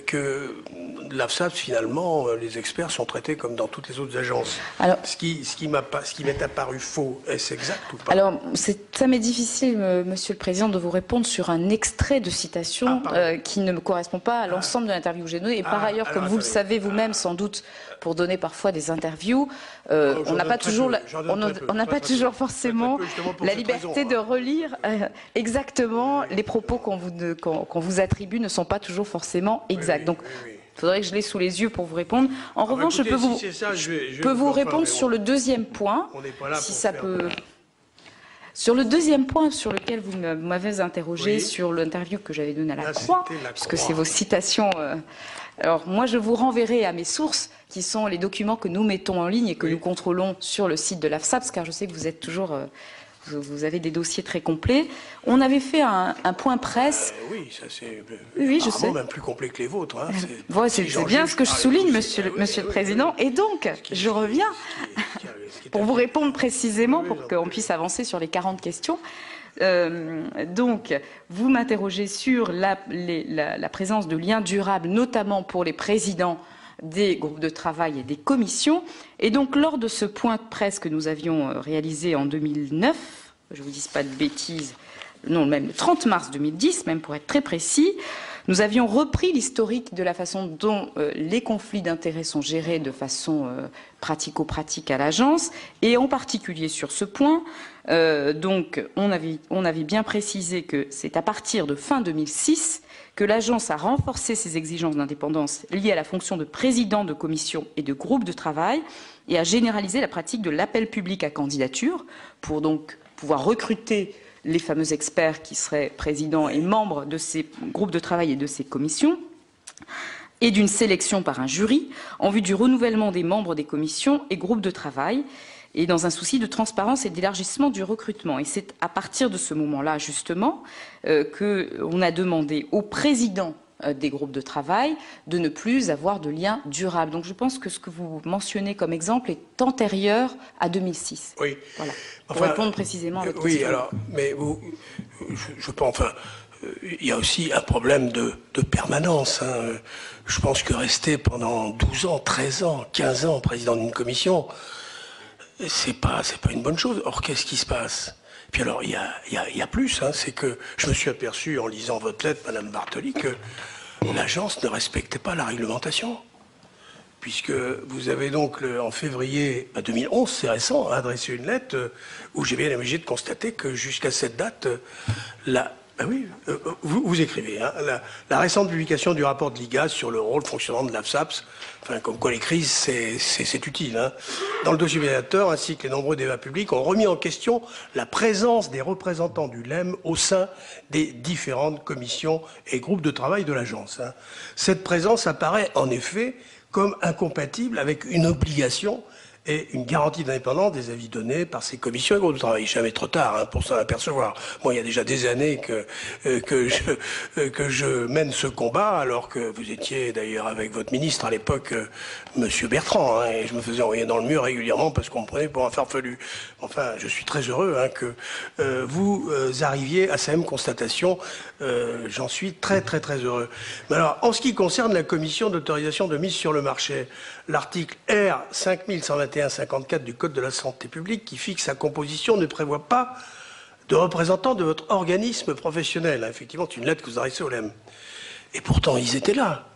que l'AFSAPS, finalement, les experts sont traités comme dans toutes les autres agences. Alors, ce qui m'est apparu faux, est-ce exact ou pas? Alors, ça m'est difficile, Monsieur le Président, de vous répondre sur un extrait de citation qui ne me correspond pas à l'ensemble de l'interview que j'ai donnée. Et par ailleurs, comme vous le savez vous-même, sans doute, pour donner parfois des interviews, on n'a pas toujours forcément la liberté de relire exactement les propos qu'on vous attribue ne sont pas toujours forcément exacts. Donc, il faudrait que je l'ai sous les yeux pour vous répondre. En revanche, je peux vous répondre sur le deuxième point, si ça peut... Sur le deuxième point sur lequel vous m'avez interrogé, sur l'interview que j'avais donnée à la Croix, puisque c'est vos citations... Alors, moi, je vous renverrai à mes sources, qui sont les documents que nous mettons en ligne et que nous contrôlons sur le site de l'AFSAPS, car je sais que vous êtes toujours... vous avez des dossiers très complets. On avait fait un point presse. Oui, ça c'est je sais. Même plus complet que les vôtres. Hein. C'est bien ce que je souligne, monsieur le Président. Et donc, je reviens pour vous répondre précisément, pour qu'on puisse avancer sur les 40 questions. Donc, vous m'interrogez sur la présence de liens durables, notamment pour les présidents des groupes de travail et des commissions. Et donc, lors de ce point de presse que nous avions réalisé en 2009, je ne vous dis pas de bêtises, non, même le 30 mars 2010, même pour être très précis, nous avions repris l'historique de la façon dont les conflits d'intérêts sont gérés de façon pratico-pratique à l'agence, et en particulier sur ce point, donc on avait bien précisé que c'est à partir de fin 2006 que l'agence a renforcé ses exigences d'indépendance liées à la fonction de président de commission et de groupe de travail et a généralisé la pratique de l'appel public à candidature pour donc pouvoir recruter les fameux experts qui seraient présidents et membres de ces groupes de travail et de ces commissions. et d'une sélection par un jury en vue du renouvellement des membres des commissions et groupes de travail, et dans un souci de transparence et d'élargissement du recrutement. Et c'est à partir de ce moment-là, justement, qu'on a demandé au président des groupes de travail de ne plus avoir de lien durable. Donc je pense que ce que vous mentionnez comme exemple est antérieur à 2006. Oui. Voilà. Pour Enfin, répondre précisément à votre oui, question. alors, mais je pense, enfin, il y a aussi un problème de permanence. Hein. Je pense que rester pendant 12 ans, 13 ans, 15 ans président d'une commission, c'est pas une bonne chose. Or, qu'est-ce qui se passe? Puis alors, il y a plus, hein, c'est que je me suis aperçu en lisant votre lettre, Madame Bartoli, que l'agence ne respectait pas la réglementation. Puisque vous avez donc, en février 2011, c'est récent, adressé une lettre où j'ai bien été obligé de constater que jusqu'à cette date, vous écrivez, hein, la récente publication du rapport de l'IGAS sur le rôle fonctionnant de l'AFSAPS, enfin, comme quoi les crises, c'est utile, hein, dans le dossier médiateur, ainsi que les nombreux débats publics, ont remis en question la présence des représentants du LEM au sein des différentes commissions et groupes de travail de l'agence. Hein. Cette présence apparaît en effet comme incompatible avec une obligation et une garantie d'indépendance des avis donnés par ces commissions et groupes de travail. Jamais trop tard hein, pour s'en apercevoir. Moi, il y a déjà des années que je mène ce combat, alors que vous étiez d'ailleurs avec votre ministre à l'époque, Monsieur Bertrand, hein, et je me faisais envoyer dans le mur régulièrement parce qu'on me prenait pour un farfelu. Enfin, je suis très heureux hein, que vous arriviez à cette même constatation. J'en suis très heureux. Mais alors, en ce qui concerne la commission d'autorisation de mise sur le marché, l'article R 5121-54 du Code de la santé publique qui fixe sa composition ne prévoit pas de représentants de votre organisme professionnel. Effectivement, c'est une lettre que vous adressez au LEM. Et pourtant, ils étaient là.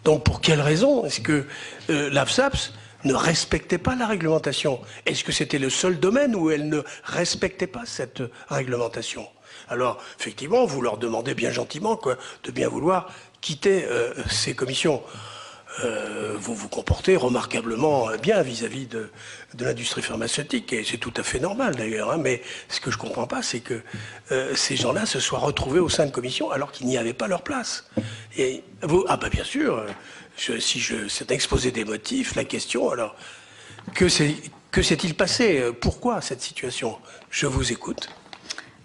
Donc, pour quelle raison est-ce que l'AFSAPS ne respectait pas la réglementation? Est-ce que c'était le seul domaine où elle ne respectait pas cette réglementation? Alors, effectivement, vous leur demandez bien gentiment quoi, de bien vouloir quitter ces commissions. Vous vous comportez remarquablement bien vis-à-vis de l'industrie pharmaceutique, et c'est tout à fait normal d'ailleurs, hein, mais ce que je ne comprends pas, c'est que ces gens-là se soient retrouvés au sein de commissions alors qu'ils n'y avaient pas leur place. Et vous, bien sûr, c'est exposé des motifs, la question, alors, que s'est-il passé? Pourquoi cette situation? Je vous écoute.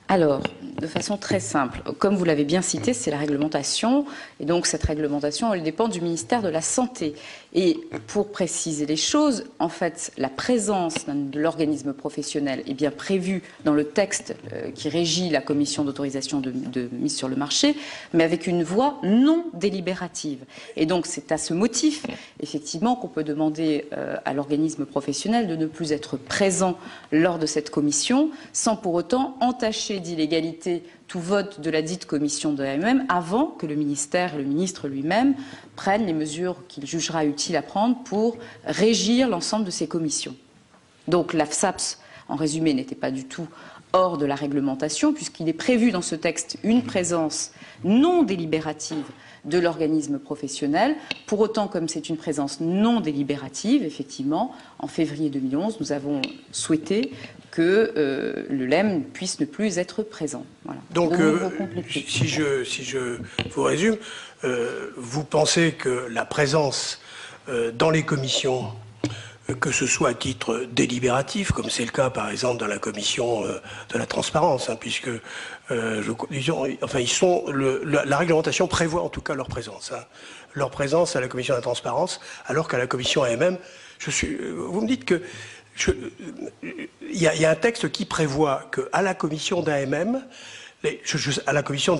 Alors, de façon très simple, comme vous l'avez bien cité, c'est la réglementation, et donc cette réglementation, elle dépend du ministère de la Santé. Et pour préciser les choses, en fait, la présence de l'organisme professionnel est bien prévue dans le texte qui régit la commission d'autorisation de mise sur le marché, mais avec une voix non délibérative. Et donc, c'est à ce motif, effectivement, qu'on peut demander à l'organisme professionnel de ne plus être présent lors de cette commission, sans pour autant entacher d'illégalité tout vote de la dite commission de l'AMM avant que le ministère, le ministre lui-même, prenne les mesures qu'il jugera utiles à prendre pour régir l'ensemble de ces commissions. Donc l'AFSAPS, en résumé, n'était pas du tout hors de la réglementation, puisqu'il est prévu dans ce texte une présence non délibérative de l'organisme professionnel. Pour autant, comme c'est une présence non délibérative, effectivement, en février 2011, nous avons souhaité que le LEM puisse ne plus être présent. Voilà. Donc si je vous résume, vous pensez que la présence dans les commissions, que ce soit à titre délibératif, comme c'est le cas par exemple dans la commission de la transparence, hein, puisque la réglementation prévoit en tout cas leur présence. Hein, leur présence à la commission de la transparence, alors qu'à la commission AMM, vous me dites que il y a un texte qui prévoit qu'à la commission d'AMM, à la commission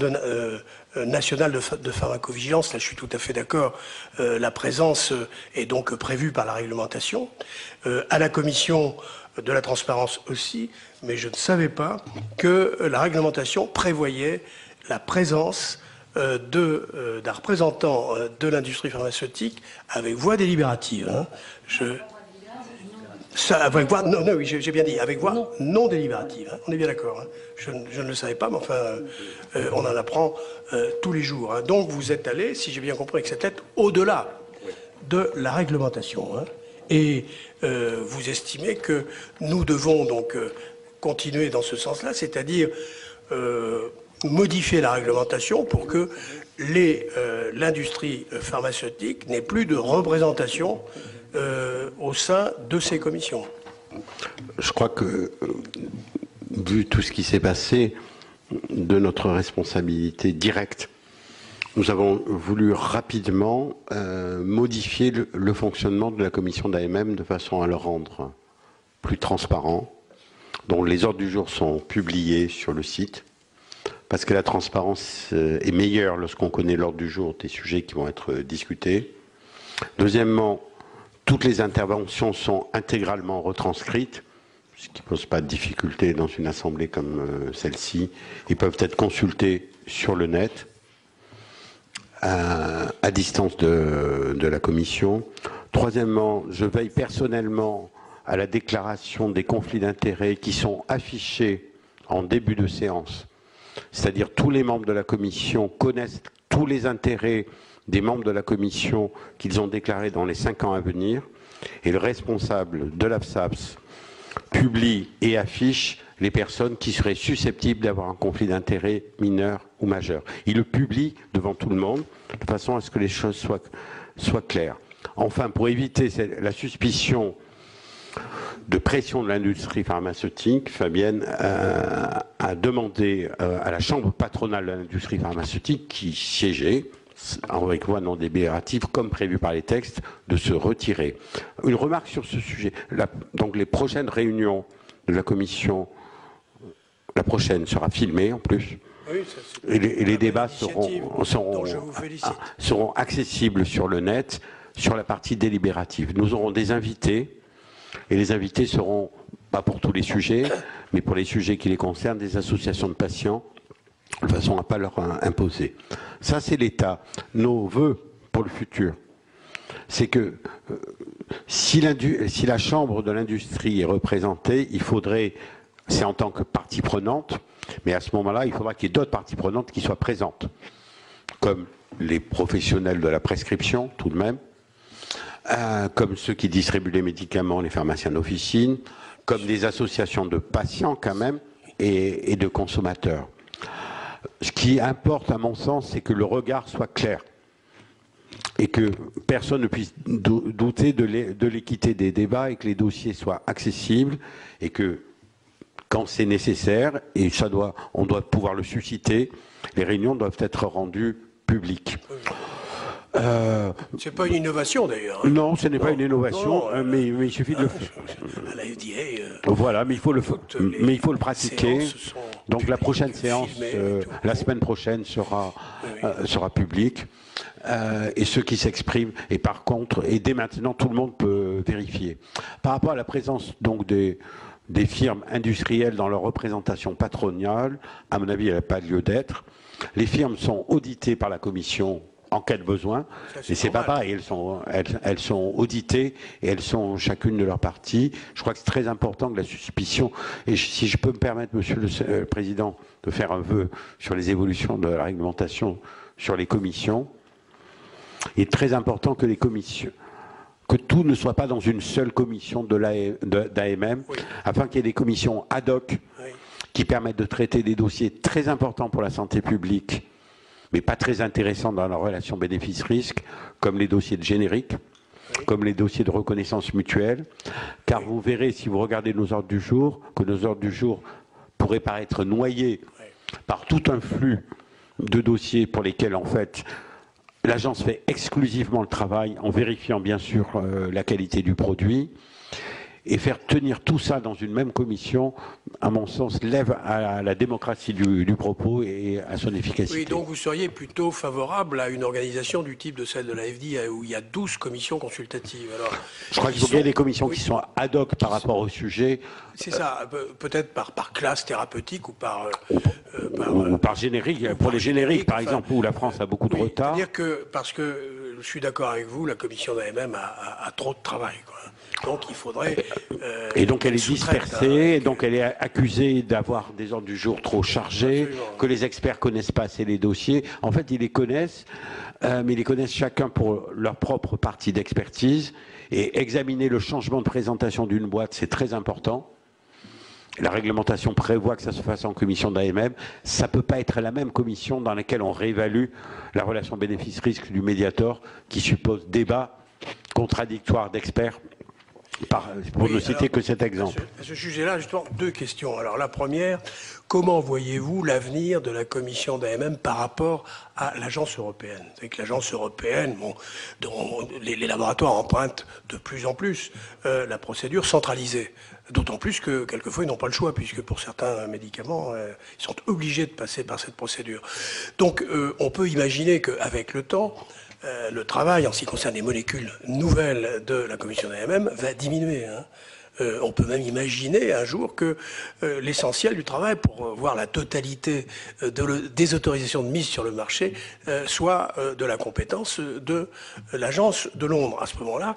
nationale de pharmacovigilance, là je suis tout à fait d'accord, la présence est donc prévue par la réglementation. À la commission de la transparence aussi, mais je ne savais pas que la réglementation prévoyait la présence d'un représentant de l'industrie pharmaceutique avec voix délibérative. Hein. Avec voix, non, oui, j'ai bien dit, avec voix non délibérative. Hein, on est bien d'accord. Hein. Je ne le savais pas, mais enfin, on en apprend tous les jours. Hein. Donc, vous êtes allé, si j'ai bien compris avec cette lettre, au-delà de la réglementation. Hein. Et vous estimez que nous devons donc continuer dans ce sens-là, c'est-à-dire modifier la réglementation pour que l'industrie pharmaceutique n'ait plus de représentation au sein de ces commissions. Je crois que, vu tout ce qui s'est passé, de notre responsabilité directe, nous avons voulu rapidement modifier le fonctionnement de la commission d'AMM de façon à le rendre plus transparent, dont les ordres du jour sont publiés sur le site, parce que la transparence est meilleure lorsqu'on connaît l'ordre du jour des sujets qui vont être discutés. Deuxièmement, toutes les interventions sont intégralement retranscrites, ce qui ne pose pas de difficulté dans une assemblée comme celle-ci. Ils peuvent être consultés sur le net, à distance de la commission. Troisièmement, je veille personnellement à la déclaration des conflits d'intérêts qui sont affichés en début de séance. C'est-à-dire tous les membres de la commission connaissent tous les intérêts des membres de la commission qu'ils ont déclarés dans les 5 ans à venir. Et le responsable de l'AFSAPS publie et affiche les personnes qui seraient susceptibles d'avoir un conflit d'intérêts mineur ou majeur. Il le publie devant tout le monde, de façon à ce que les choses soient claires. Enfin, pour éviter la suspicion de pression de l'industrie pharmaceutique, Fabienne a demandé à la chambre patronale de l'industrie pharmaceutique, qui siégeait avec voix non délibérative, comme prévu par les textes, de se retirer. Une remarque sur ce sujet. Donc les prochaines réunions de la commission, la prochaine sera filmée en plus. Oui, et les débats seront accessibles sur le net, sur la partie délibérative. Nous aurons des invités, et les invités seront, pas pour tous les sujets, mais pour les sujets qui les concernent, des associations de patients, de façon à ne pas leur imposer. Ça, c'est l'État. Nos vœux pour le futur, c'est que si la Chambre de l'industrie est représentée, il faudrait, c'est en tant que partie prenante, mais à ce moment-là, il faudra qu'il y ait d'autres parties prenantes qui soient présentes, comme les professionnels de la prescription, tout de même, comme ceux qui distribuent les médicaments, les pharmaciens d'officine, comme des associations de patients quand même, et de consommateurs. Ce qui importe, à mon sens, c'est que le regard soit clair et que personne ne puisse douter de l'équité des débats et que les dossiers soient accessibles et que, quand c'est nécessaire, et on doit pouvoir le susciter, les réunions doivent être rendues publiques. C'est pas une innovation d'ailleurs. Non, ce n'est pas une innovation, mais il suffit de le faire. À la FDA, voilà, mais il faut le pratiquer. Donc la prochaine séance, la semaine prochaine, sera publique. Et ceux qui s'expriment, et par contre, et dès maintenant, tout le monde peut vérifier. Par rapport à la présence donc des firmes industrielles dans leur représentation patronale, à mon avis, elle n'a pas lieu d'être. Les firmes sont auditées par la commission en cas de besoin, et c'est pas pareil, elles sont auditées et elles sont chacune de leur partie. Je crois que c'est très important que la suspicion, et si je peux me permettre, Monsieur le Président, de faire un vœu sur les évolutions de la réglementation sur les commissions, il est très important que les commissions, que tout ne soit pas dans une seule commission d'AMM, oui, afin qu'il y ait des commissions ad hoc, oui, qui permettent de traiter des dossiers très importants pour la santé publique, mais pas très intéressants dans la relation bénéfice-risque, comme les dossiers de générique, oui, comme les dossiers de reconnaissance mutuelle, car oui, vous verrez, si vous regardez nos ordres du jour, que nos ordres du jour pourraient paraître noyés, oui, par tout un flux de dossiers pour lesquels, en fait, l'agence fait exclusivement le travail en vérifiant bien sûr la qualité du produit, et faire tenir tout ça dans une même commission, à mon sens, lève à la démocratie du propos et à son efficacité. Oui, donc vous seriez plutôt favorable à une organisation du type de celle de la FDA, où il y a 12 commissions consultatives. Alors, je crois qu'il faut qu'il y ait des commissions, oui, qui sont ad hoc par rapport au sujet. C'est ça, peut-être par classe thérapeutique ou par générique, pour les génériques, par exemple, où la France a beaucoup de retard. C'est-à-dire que, parce que je suis d'accord avec vous, la commission d'AMM a trop de travail, quoi. Donc il faudrait... et donc elle est dispersée, et donc elle est accusée d'avoir des ordres du jour trop chargés, absolument, que les experts connaissent pas assez les dossiers. En fait, ils les connaissent, mais ils les connaissent chacun pour leur propre partie d'expertise. Et examiner le changement de présentation d'une boîte, c'est très important. La réglementation prévoit que ça se fasse en commission d'AMM. Ça ne peut pas être la même commission dans laquelle on réévalue la relation bénéfice-risque du médiator, qui suppose débat contradictoire d'experts, pour ne citer que cet exemple. À ce sujet-là, justement, deux questions. Alors la première, comment voyez-vous l'avenir de la commission d'AMM par rapport à l'agence européenne? C'est que l'agence européenne, bon, dont les laboratoires empruntent de plus en plus la procédure centralisée. D'autant plus que, quelquefois, ils n'ont pas le choix, puisque pour certains médicaments, ils sont obligés de passer par cette procédure. Donc, on peut imaginer qu'avec le temps, le travail en ce qui concerne les molécules nouvelles de la commission d'AMM va diminuer. On peut même imaginer un jour que l'essentiel du travail pour voir la totalité des autorisations de mise sur le marché soit de la compétence de l'agence de Londres. À ce moment-là,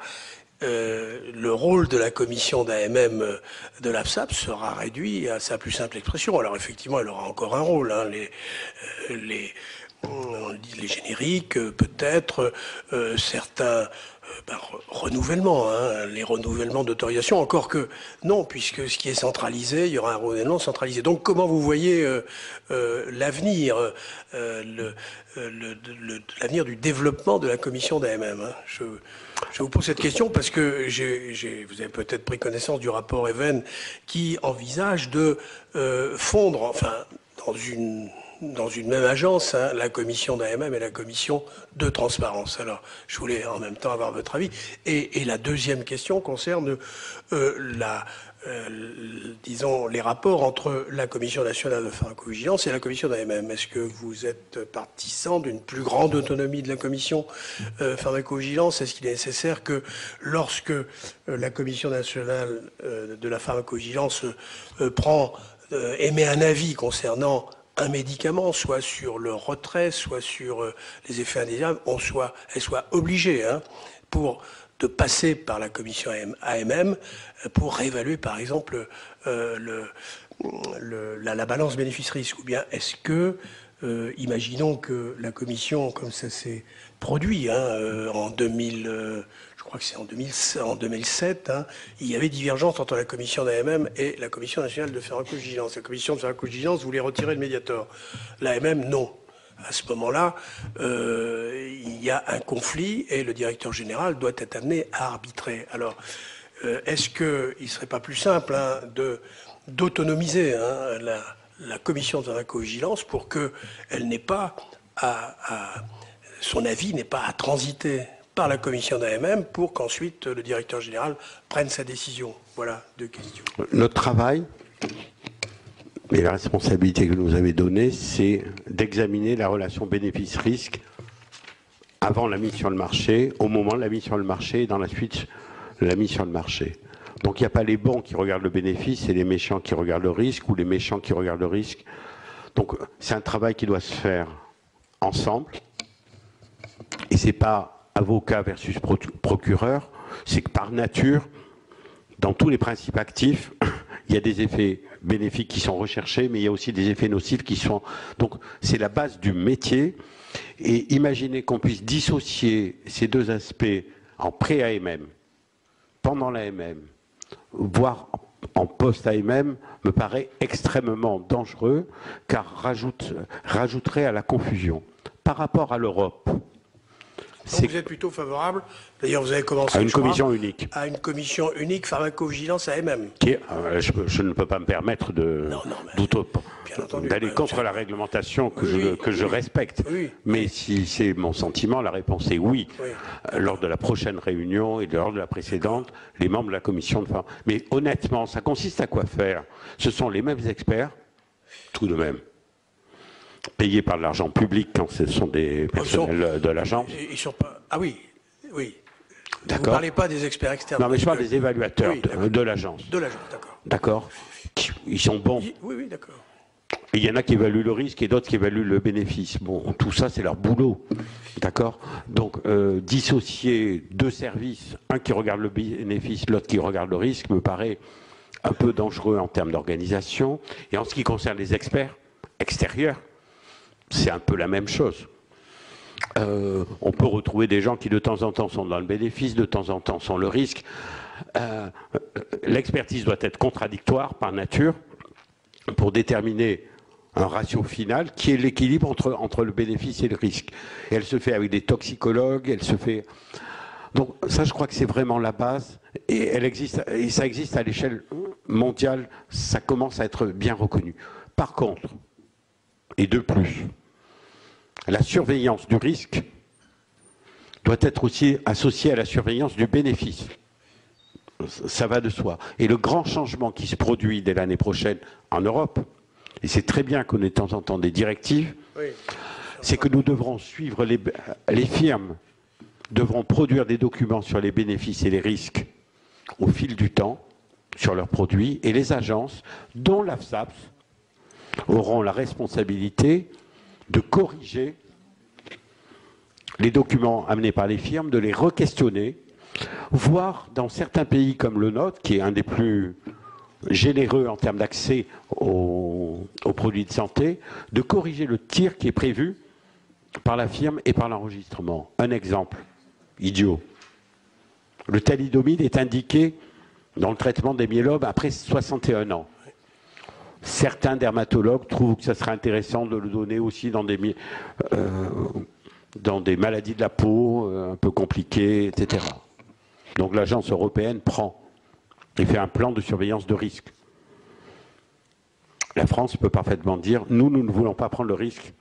le rôle de la commission d'AMM de l'AFSAP sera réduit à sa plus simple expression. Alors effectivement, elle aura encore un rôle. Les génériques, peut-être certains renouvellements, les renouvellements d'autorisation, encore que non, puisque ce qui est centralisé, il y aura un renouvellement centralisé. Donc comment vous voyez l'avenir, l'avenir du développement de la commission d'AMM? Je vous pose cette question parce que vous avez peut-être pris connaissance du rapport Even qui envisage de fondre, enfin, dans une même agence, la commission d'AMM et la commission de transparence. Alors, je voulais en même temps avoir votre avis. Et la deuxième question concerne disons, les rapports entre la Commission nationale de pharmacovigilance et la commission d'AMM. Est-ce que vous êtes partisan d'une plus grande autonomie de la commission pharmacovigilance? Est-ce qu'il est nécessaire que lorsque la Commission nationale de la pharmacovigilance émet un avis concernant un médicament, soit sur le retrait, soit sur les effets indésirables, elle soit obligée de passer par la commission AMM pour réévaluer, par exemple, la balance bénéfice-risque? Ou bien est-ce que, imaginons que la commission, comme ça s'est produit en 2000, je crois que c'est en 2007, il y avait divergence entre la commission d'AMM et la commission nationale de pharmacovigilance. La commission de pharmacovigilance voulait retirer le médiator. L'AMM, non. À ce moment-là, il y a un conflit et le directeur général doit être amené à arbitrer. Alors, est-ce qu'il ne serait pas plus simple d'autonomiser la commission de pharmacovigilance pour qu'elle n'ait pas son avis n'ait pas à transiter par la commission d'AMM pour qu'ensuite le directeur général prenne sa décision? Voilà, deux questions. Notre travail et la responsabilité que vous nous avez donnée, c'est d'examiner la relation bénéfice-risque avant la mise sur le marché, au moment de la mise sur le marché et dans la suite de la mise sur le marché. Donc il n'y a pas les bons qui regardent le bénéfice et les méchants qui regardent le risque, ou les méchants qui regardent le risque. Donc c'est un travail qui doit se faire ensemble. Et ce n'est pas avocat versus procureur, c'est que par nature, dans tous les principes actifs, il y a des effets bénéfiques qui sont recherchés, mais il y a aussi des effets nocifs qui sont... Donc c'est la base du métier. Et imaginez qu'on puisse dissocier ces deux aspects en pré-AMM, pendant l'AMM, voire en post-AMM, me paraît extrêmement dangereux, car rajouterait à la confusion. Par rapport à l'Europe, vous êtes plutôt favorable, d'ailleurs vous avez commencé à une commission unique. À une commission unique pharmacovigilance AMM. Je ne peux pas me permettre d'aller contre la réglementation que je respecte. Oui. Mais si c'est mon sentiment, la réponse est oui. Lors de la prochaine réunion et lors de la précédente, les membres de la commission de pharmacovigilance. Mais honnêtement, ça consiste à quoi faire? Ce sont les mêmes experts, tout de même, payés par de l'argent public quand ce sont des personnels de l'agence. Ils sont pas... Ah oui, oui. D'accord. Vous ne parlez pas des experts externes. Non, mais je parle des évaluateurs de l'agence. De l'agence, d'accord. D'accord. Ils sont bons. Oui, d'accord. Il y en a qui évaluent le risque et d'autres qui évaluent le bénéfice. Bon, tout ça, c'est leur boulot. D'accord. Donc, dissocier deux services, un qui regarde le bénéfice, l'autre qui regarde le risque, me paraît un peu dangereux en termes d'organisation. Et en ce qui concerne les experts extérieurs, c'est un peu la même chose. On peut retrouver des gens qui de temps en temps sont dans le bénéfice, de temps en temps sont le risque. L'expertise doit être contradictoire par nature, pour déterminer un ratio final qui est l'équilibre entre le bénéfice et le risque. Et elle se fait avec des toxicologues, elle se fait... Donc ça, je crois que c'est vraiment la base, et elle existe, et ça existe à l'échelle mondiale, ça commence à être bien reconnu. Par contre, et de plus, la surveillance du risque doit être aussi associée à la surveillance du bénéfice. Ça va de soi. Et le grand changement qui se produit dès l'année prochaine en Europe, et c'est très bien qu'on ait de temps en temps des directives, oui, c'est que nous devrons suivre les firmes devront produire des documents sur les bénéfices et les risques au fil du temps sur leurs produits, et les agences, dont l'AFSAPS, auront la responsabilité de corriger les documents amenés par les firmes, de les re-questionner, voire dans certains pays comme le nôtre, qui est un des plus généreux en termes d'accès aux produits de santé, de corriger le tir qui est prévu par la firme et par l'enregistrement. Un exemple idiot. Le thalidomide est indiqué dans le traitement des myélobes après 61 ans. Certains dermatologues trouvent que ça serait intéressant de le donner aussi dans des maladies de la peau un peu compliquées, etc. Donc l'agence européenne prend et fait un plan de surveillance de risque. La France peut parfaitement dire, nous ne voulons pas prendre le risque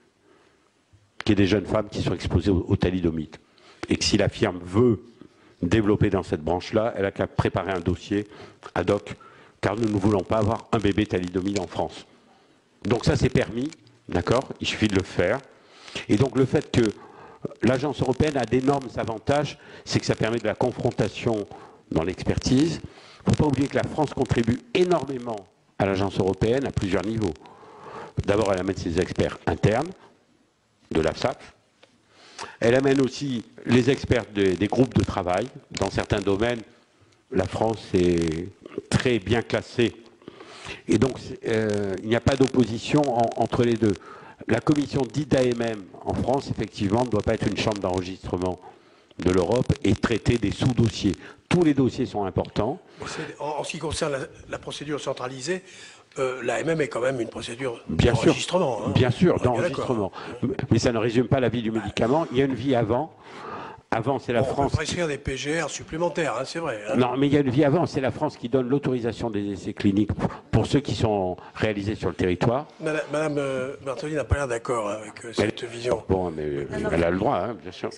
qu'il y ait des jeunes femmes qui sont exposées au thalidomide. Et que si la firme veut développer dans cette branche-là, elle a qu'à préparer un dossier ad hoc, car nous ne voulons pas avoir un bébé thalidomide en France. Donc ça, c'est permis, d'accord? Il suffit de le faire. Et donc le fait que l'agence européenne a d'énormes avantages, c'est que ça permet de la confrontation dans l'expertise. Il ne faut pas oublier que la France contribue énormément à l'agence européenne à plusieurs niveaux. D'abord, elle amène ses experts internes de l'AFSAP. Elle amène aussi les experts des groupes de travail. Dans certains domaines, la France est très bien classée. Et donc, il n'y a pas d'opposition entre les deux. La commission dite d'AMM en France, effectivement, ne doit pas être une chambre d'enregistrement de l'Europe et traiter des sous-dossiers. Tous les dossiers sont importants. En ce qui concerne la procédure centralisée, l'AMM est quand même une procédure d'enregistrement. Hein. Bien sûr, d'enregistrement. Mais ça ne résume pas la vie du médicament. Il y a une vie avant. Avant, c'est la France. On peut prescrire des PGR supplémentaires, hein, c'est vrai. Hein. Non, mais il y a une vie avant. C'est la France qui donne l'autorisation des essais cliniques pour ceux qui sont réalisés sur le territoire. Madame Bartoli n'a pas l'air d'accord avec cette vision. Bon, mais elle a le droit, hein, bien sûr.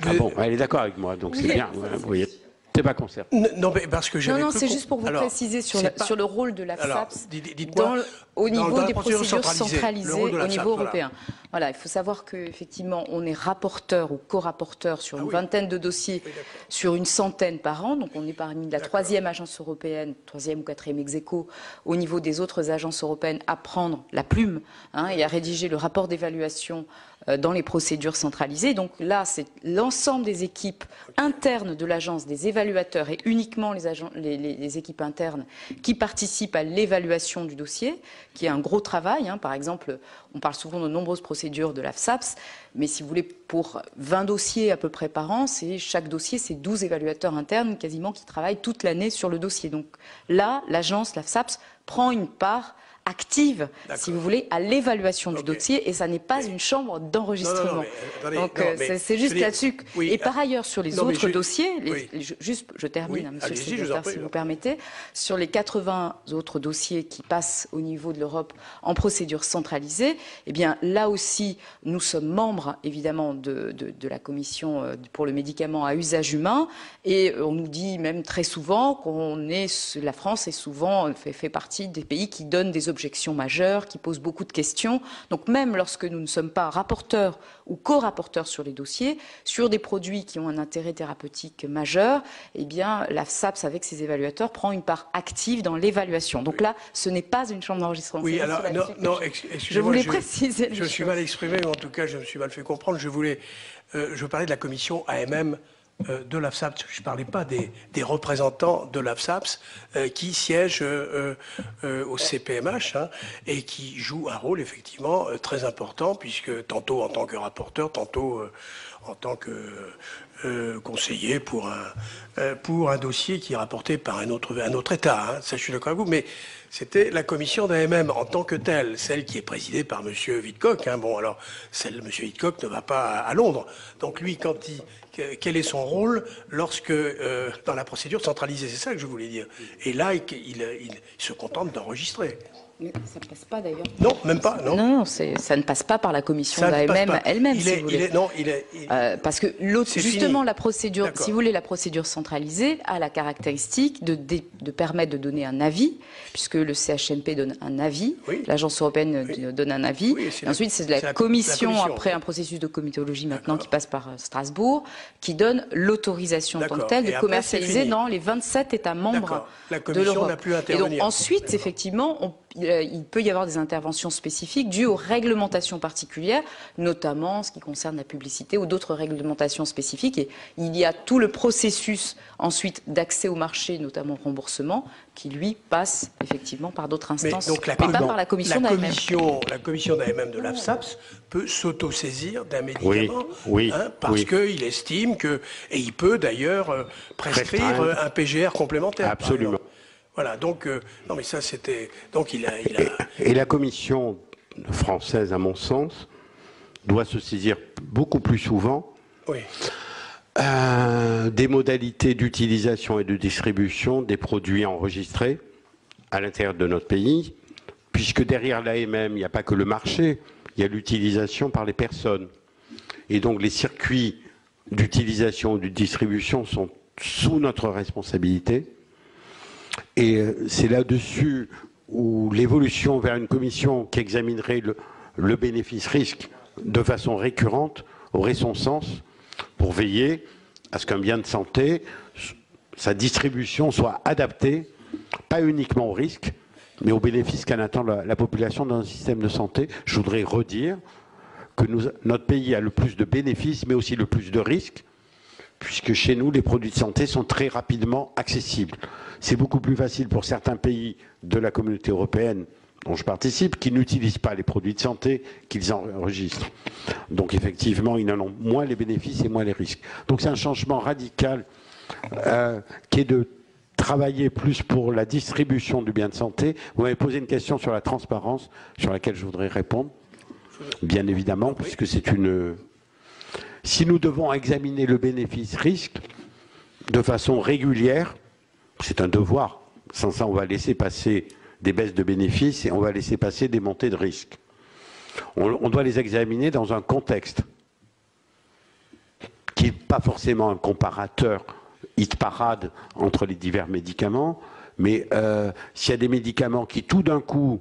Ah bon, elle est d'accord avec moi, donc c'est bien. Vous voyez. C'est pas concerné. Non, mais parce que non, c'est juste pour vous préciser sur le rôle de l'AFSAPS au niveau des procédures centralisées au niveau européen. Voilà, il faut savoir qu'effectivement, on est rapporteur ou co-rapporteur sur une vingtaine de dossiers, sur une centaine par an. Donc, on est parmi la troisième agence européenne, troisième ou quatrième ex aequo, au niveau des autres agences européennes, à prendre la plume et à rédiger le rapport d'évaluation dans les procédures centralisées. Donc là, c'est l'ensemble des équipes internes de l'agence, des évaluateurs et uniquement les équipes internes qui participent à l'évaluation du dossier, qui est un gros travail. Par exemple, on parle souvent de nombreuses procédures de l'AFSAPS, mais si vous voulez, pour 20 dossiers à peu près par an, chaque dossier, c'est 12 évaluateurs internes quasiment qui travaillent toute l'année sur le dossier. Donc là, l'agence, l'AFSAPS, prend une part active, si vous voulez, à l'évaluation du dossier, et ça n'est pas une chambre d'enregistrement. Donc c'est juste là-dessus. Oui, et par ailleurs, sur les autres dossiers, je termine, monsieur le secrétaire, si vous permettez, sur les 80 autres dossiers qui passent au niveau de l'Europe en procédure centralisée, eh bien là aussi, nous sommes membres, évidemment, de la commission pour le médicament à usage humain, et on nous dit même très souvent la France est souvent fait partie des pays qui donnent des objections majeures, qui posent beaucoup de questions. Donc même lorsque nous ne sommes pas rapporteurs ou co-rapporteurs sur les dossiers, sur des produits qui ont un intérêt thérapeutique majeur, eh bien l'AFSAPS, avec ses évaluateurs, prend une part active dans l'évaluation. Donc là, ce n'est pas une chambre d'enregistrement. Oui, alors, non, excusez-moi. Je voulais préciser. Je me suis mal exprimé, ou en tout cas, je me suis mal fait comprendre. Je parlais de la commission AMM de l'AFSAPS. Je ne parlais pas des représentants de l'AFSAPS qui siègent au CPMH et qui jouent un rôle effectivement très important, puisque tantôt en tant que rapporteur, tantôt en tant que conseiller pour un dossier qui est rapporté par un autre État. Hein. Ça, je suis d'accord avec vous, mais c'était la commission d'AMM en tant que telle, celle qui est présidée par M. Wittkok. Hein. Bon, alors, M. Wittkok ne va pas à Londres. Donc lui, quel est son rôle lorsque, dans la procédure centralisée, c'est ça que je voulais dire. Et là, il se contente d'enregistrer. Mais ça ne passe pas d'ailleurs. Non, même pas. Non, non, ça ne passe pas par la commission d'AMM elle-même, si vous voulez. Parce que justement, la procédure, si vous voulez, la procédure centralisée a la caractéristique de permettre de donner un avis, puisque le CHMP donne un avis, l'Agence européenne donne un avis, et ensuite c'est la commission, après un processus de comitologie maintenant qui passe par Strasbourg, qui donne l'autorisation en tant que telle de commercialiser dans les 27 États membres de l'Europe. Et donc ensuite, effectivement, il peut y avoir des interventions spécifiques dues aux réglementations particulières, notamment en ce qui concerne la publicité ou d'autres réglementations spécifiques. Et il y a tout le processus ensuite d'accès au marché, notamment au remboursement, qui lui passe effectivement par d'autres instances, mais pas par la commission d'AMM. La commission d'AMM de l'AFSAPS peut s'autosaisir d'un médicament parce qu'il estime que, et il peut d'ailleurs prescrire un PGR complémentaire. Absolument. Voilà, donc, non mais ça c'était... Donc Et la commission française, à mon sens, doit se saisir beaucoup plus souvent des modalités d'utilisation et de distribution des produits enregistrés à l'intérieur de notre pays, puisque derrière l'AMM, il n'y a pas que le marché, il y a l'utilisation par les personnes. Et donc les circuits d'utilisation ou de distribution sont sous notre responsabilité. Et c'est là-dessus où l'évolution vers une commission qui examinerait le bénéfice-risque de façon récurrente aurait son sens pour veiller à ce qu'un bien de santé, sa distribution soit adaptée, pas uniquement au risque, mais aux bénéfices qu'en attend la population dans un système de santé. Je voudrais redire que notre pays a le plus de bénéfices, mais aussi le plus de risques, puisque chez nous, les produits de santé sont très rapidement accessibles. C'est beaucoup plus facile pour certains pays de la communauté européenne dont je participe, qui n'utilisent pas les produits de santé, qu'ils enregistrent. Donc effectivement, ils en ont moins les bénéfices et moins les risques. Donc c'est un changement radical qui est de travailler plus pour la distribution du bien de santé. Vous m'avez posé une question sur la transparence, sur laquelle je voudrais répondre, bien évidemment, puisque c'est une... Si nous devons examiner le bénéfice-risque de façon régulière, c'est un devoir. Sans ça, on va laisser passer des baisses de bénéfices et on va laisser passer des montées de risques. On doit les examiner dans un contexte qui n'est pas forcément un comparateur hit-parade entre les divers médicaments, mais s'il y a des médicaments qui tout d'un coup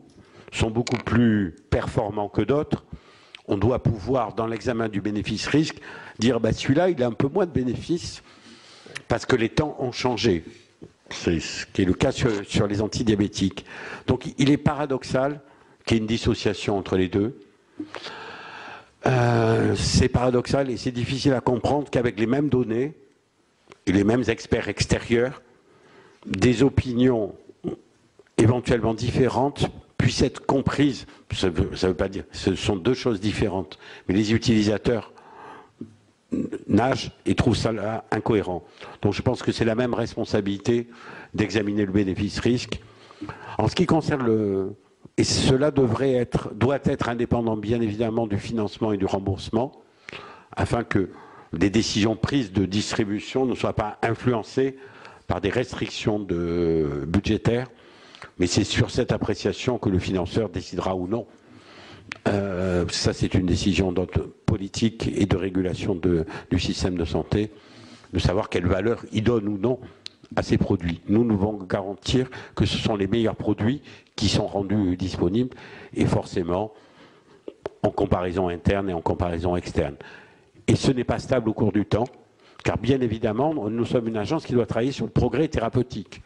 sont beaucoup plus performants que d'autres, on doit pouvoir, dans l'examen du bénéfice-risque, dire bah, celui-là, il a un peu moins de bénéfices parce que les temps ont changé. C'est ce qui est le cas sur les antidiabétiques. Donc il est paradoxal qu'il y ait une dissociation entre les deux. C'est paradoxal et c'est difficile à comprendre qu'avec les mêmes données et les mêmes experts extérieurs, des opinions éventuellement différentes puissent être comprises. Ça veut pas dire, ce sont deux choses différentes. Mais les utilisateurs nagent et trouvent ça là incohérent. Donc je pense que c'est la même responsabilité d'examiner le bénéfice-risque. En ce qui concerne et cela doit être indépendant bien évidemment du financement et du remboursement, afin que des décisions prises de distribution ne soient pas influencées par des restrictions budgétaires, mais c'est sur cette appréciation que le financeur décidera ou non. Ça, c'est une décision politique et de régulation du système de santé, de savoir quelle valeur il donne ou non à ces produits. Nous devons garantir que ce sont les meilleurs produits qui sont rendus disponibles, et forcément en comparaison interne et en comparaison externe. Et ce n'est pas stable au cours du temps, car bien évidemment, nous sommes une agence qui doit travailler sur le progrès thérapeutique.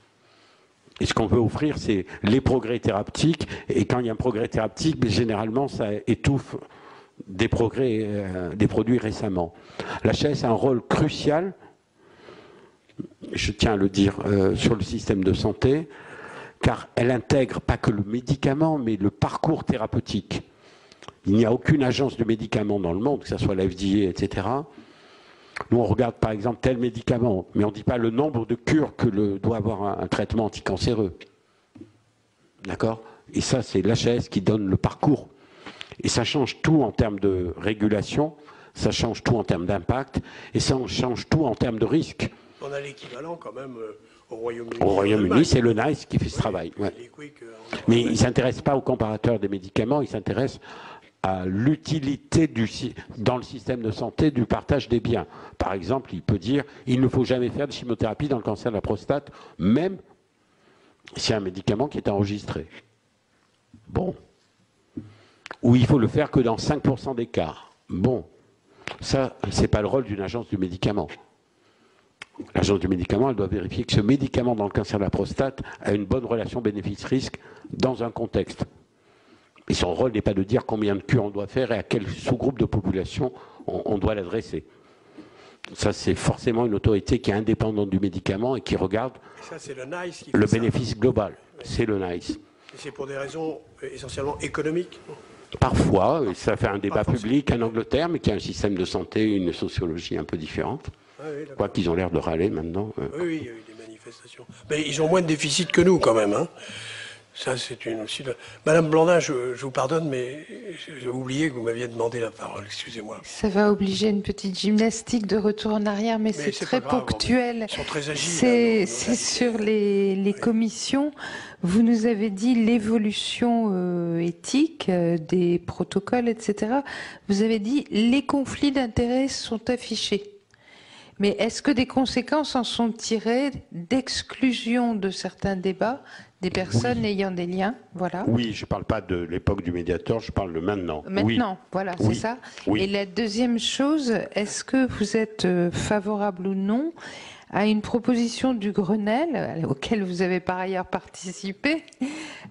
Et ce qu'on veut offrir, c'est les progrès thérapeutiques. Et quand il y a un progrès thérapeutique, généralement, ça étouffe des progrès, des produits récemment. La HAS a un rôle crucial, je tiens à le dire, sur le système de santé, car elle intègre pas que le médicament, mais le parcours thérapeutique. Il n'y a aucune agence de médicaments dans le monde, que ce soit la FDA, etc., Nous, on regarde par exemple tel médicament, mais on ne dit pas le nombre de cures que doit avoir un traitement anticancéreux. D'accord? Et ça, c'est l'HAS qui donne le parcours. Et ça change tout en termes de régulation, ça change tout en termes d'impact, et ça change tout en termes de risque. On a l'équivalent quand même au Royaume-Uni. Au Royaume-Uni, c'est le NICE qui fait ce travail. Ouais. Mais il ne s'intéresse pas aux comparateurs des médicaments, il s'intéresse à l'utilité dans le système de santé du partage des biens. Par exemple, il peut dire il ne faut jamais faire de chimiothérapie dans le cancer de la prostate, même si c'est un médicament qui est enregistré. Bon. Ou il faut le faire que dans 5% des cas. Bon. Ça, ce n'est pas le rôle d'une agence du médicament. L'agence du médicament, elle doit vérifier que ce médicament dans le cancer de la prostate a une bonne relation bénéfice-risque dans un contexte. Et son rôle n'est pas de dire combien de cures on doit faire et à quel sous-groupe de population on doit l'adresser. Ça, c'est forcément une autorité qui est indépendante du médicament et qui regarde ça, le, NICE qui fait le bénéfice global. Ouais. C'est le NICE. Et c'est pour des raisons essentiellement économiques? Parfois, ça fait un débat public en Angleterre, mais qui a un système de santé, une sociologie un peu différente. Ah oui, quoi qu'ils ont l'air de râler maintenant. Oui, oui, il y a eu des manifestations. Mais ils ont moins de déficit que nous, quand même. Hein. Ça, c'est une aussi. Madame Blandin, je vous pardonne, mais j'ai oublié que vous m'aviez demandé la parole. Excusez-moi. Ça va obliger une petite gymnastique de retour en arrière, mais c'est très ponctuel. Ils sont très agiles. C'est sur les commissions. Vous nous avez dit l'évolution éthique des protocoles, etc. Vous avez dit les conflits d'intérêts sont affichés. Mais est-ce que des conséquences en sont tirées d'exclusion de certains débats des personnes ayant des liens? Voilà. Oui, je ne parle pas de l'époque du médiateur, je parle de maintenant. Maintenant, oui. Voilà, oui. C'est ça. Oui. Et la deuxième chose, est-ce que vous êtes favorable ou non à une proposition du Grenelle, auquel vous avez par ailleurs participé,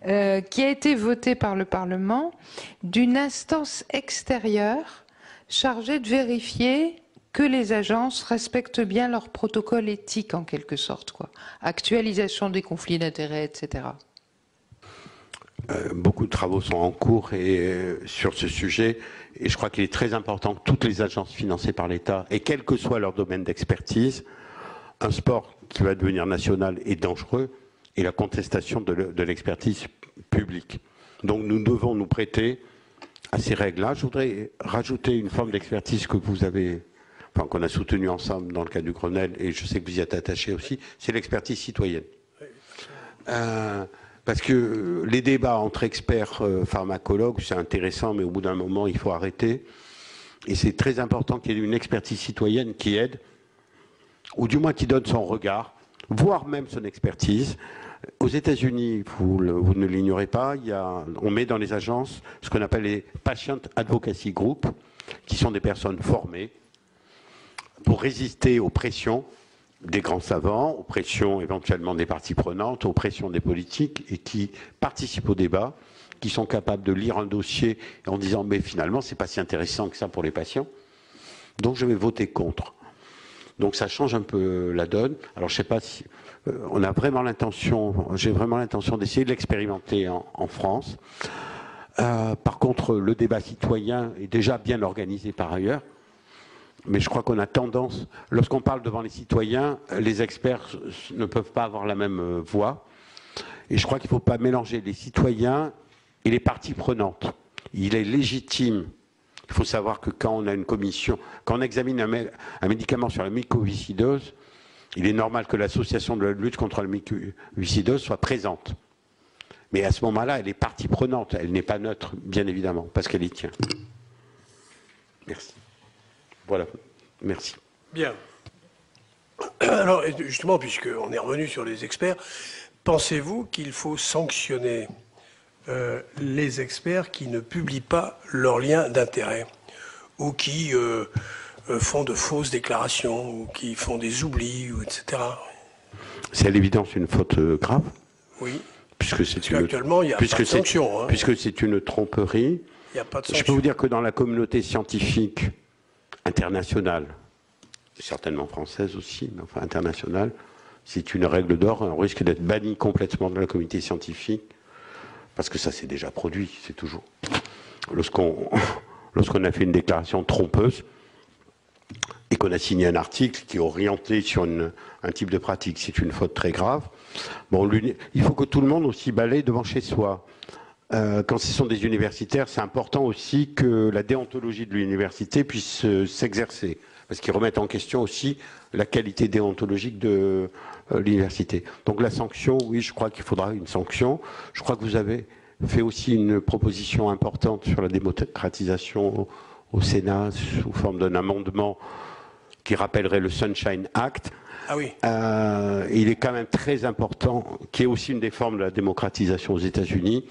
qui a été votée par le Parlement, d'une instance extérieure chargée de vérifier que les agences respectent bien leur protocole éthique, en quelque sorte, quoi. Actualisation des conflits d'intérêts, etc. Beaucoup de travaux sont en cours sur ce sujet, et je crois qu'il est très important que toutes les agences financées par l'État, et quel que soit leur domaine d'expertise, un sport qui va devenir national est dangereux, et la contestation de l'expertise publique. Donc nous devons nous prêter à ces règles-là. Je voudrais rajouter une forme d'expertise que vous avez... Enfin, qu'on a soutenu ensemble dans le cadre du Grenelle, et je sais que vous y êtes attaché aussi, c'est l'expertise citoyenne. Parce que les débats entre experts pharmacologues, c'est intéressant, mais au bout d'un moment, il faut arrêter. Et c'est très important qu'il y ait une expertise citoyenne qui aide, ou du moins qui donne son regard, voire même son expertise. Aux États-Unis, vous ne l'ignorez pas, on met dans les agences ce qu'on appelle les Patient Advocacy Group, qui sont des personnes formées, pour résister aux pressions des grands savants, aux pressions éventuellement des parties prenantes, aux pressions des politiques, et qui participent au débat, qui sont capables de lire un dossier en disant mais finalement c'est pas si intéressant que ça pour les patients, donc je vais voter contre. Donc ça change un peu la donne. Alors je sais pas si on a vraiment l'intention, j'ai vraiment l'intention d'essayer de l'expérimenter en France. Par contre, le débat citoyen est déjà bien organisé par ailleurs. Mais je crois qu'on a tendance, lorsqu'on parle devant les citoyens, les experts ne peuvent pas avoir la même voix. Et je crois qu'il ne faut pas mélanger les citoyens et les parties prenantes. Il est légitime, il faut savoir que quand on a une commission, quand on examine un médicament sur la mycoviscidose, il est normal que l'association de la lutte contre la mycoviscidose soit présente. Mais à ce moment-là, elle est partie prenante, elle n'est pas neutre, bien évidemment, parce qu'elle y tient. Merci. Voilà, merci. Bien. Alors, justement, puisqu'on est revenu sur les experts, pensez-vous qu'il faut sanctionner les experts qui ne publient pas leurs liens d'intérêt ou qui font de fausses déclarations ou qui font des oublis, etc. C'est à l'évidence une faute grave. Oui. Actuellement, il n'y a pas de sanction. Puisque c'est une tromperie. Il n'y a pas de sanction. Je peux vous dire que dans la communauté scientifique internationale, certainement française aussi, mais enfin internationale, c'est une règle d'or, on risque d'être banni complètement de la communauté scientifique, parce que ça s'est déjà produit, c'est toujours. Lorsqu'on a fait une déclaration trompeuse, et qu'on a signé un article qui est orienté sur un type de pratique. C'est une faute très grave. Bon, il faut que tout le monde aussi balaye devant chez soi. Quand ce sont des universitaires, c'est important aussi que la déontologie de l'université puisse s'exercer, parce qu'ils remettent en question aussi la qualité déontologique de l'université. Donc la sanction, oui, je crois qu'il faudra une sanction. Je crois que vous avez fait aussi une proposition importante sur la démocratisation au Sénat sous forme d'un amendement qui rappellerait le Sunshine Act. Ah oui. Il est quand même très important, qui est aussi une des formes de la démocratisation aux États-Unis.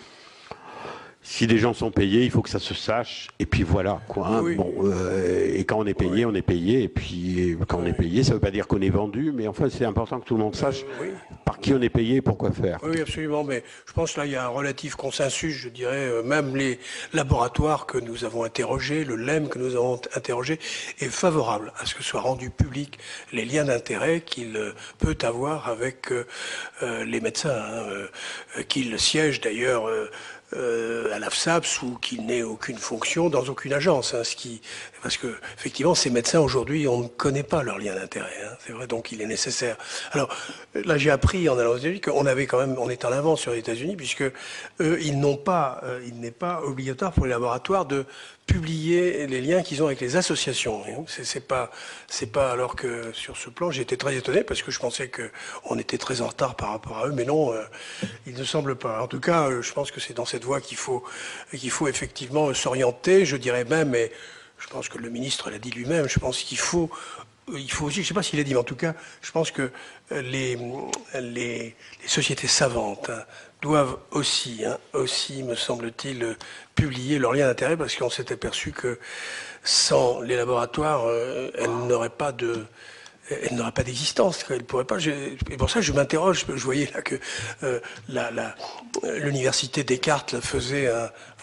Si des gens sont payés, il faut que ça se sache. Et puis voilà, quoi. Hein. Oui. Bon, et quand on est payé, on est payé. Et puis quand on est payé, ça ne veut pas dire qu'on est vendu, mais enfin, c'est important que tout le monde sache par qui on est payé et pourquoi faire. Oui, absolument. Mais je pense que là, il y a un relatif consensus, je dirais. Même les laboratoires que nous avons interrogés, le LEM que nous avons interrogé, est favorable à ce que soient rendus publics les liens d'intérêt qu'il peut avoir avec les médecins, qu'il siège d'ailleurs à l'AFSAPS ou qu'il n'ait aucune fonction dans aucune agence. Hein, parce que effectivement, ces médecins aujourd'hui, on ne connaît pas leur lien d'intérêt. Hein, c'est vrai, donc il est nécessaire. Alors là, j'ai appris en allant aux États-Unis qu'on avait quand même, on est en avance sur les États-Unis puisque ils n'ont pas, il n'est pas obligatoire pour les laboratoires de publier les liens qu'ils ont avec les associations. C'est pas alors que sur ce plan, j'ai été très étonné parce que je pensais que on était très en retard par rapport à eux, mais non, il ne semble pas. En tout cas, je pense que c'est dans cette voie qu'il faut effectivement s'orienter. Je dirais même, et je pense que le ministre l'a dit lui-même, je pense qu'il faut aussi, je ne sais pas s'il l'a dit, mais en tout cas, je pense que les sociétés savantes doivent aussi, me semble-t-il, publier leurs liens d'intérêt parce qu'on s'est aperçu que sans les laboratoires, elles n'auraient pas d'existence. Elle pourrait pas. Et pour ça, je m'interroge. Je voyais là que l'université Descartes là, faisait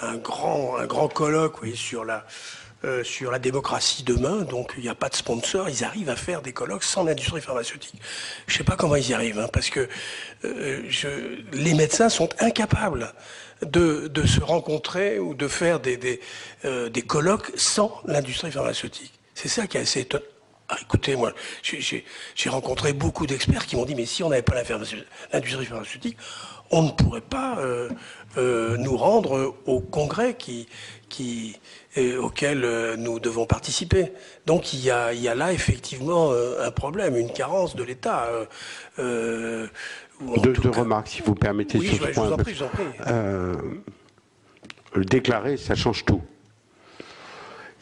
un grand colloque, oui, sur la démocratie demain, donc il n'y a pas de sponsor, ils arrivent à faire des colloques sans l'industrie pharmaceutique. Je ne sais pas comment ils y arrivent, hein, parce que les médecins sont incapables de se rencontrer ou de faire des colloques sans l'industrie pharmaceutique. C'est ça qui est assez étonnant. Ah, écoutez, moi, j'ai rencontré beaucoup d'experts qui m'ont dit, mais si on n'avait pas l'industrie pharmaceutique, on ne pourrait pas nous rendre au congrès auquel nous devons participer. Donc il y a là effectivement un problème, une carence de l'État. Deux remarques, si vous permettez, oui, sur ce point. Je vous en prie. Le déclarer, ça change tout.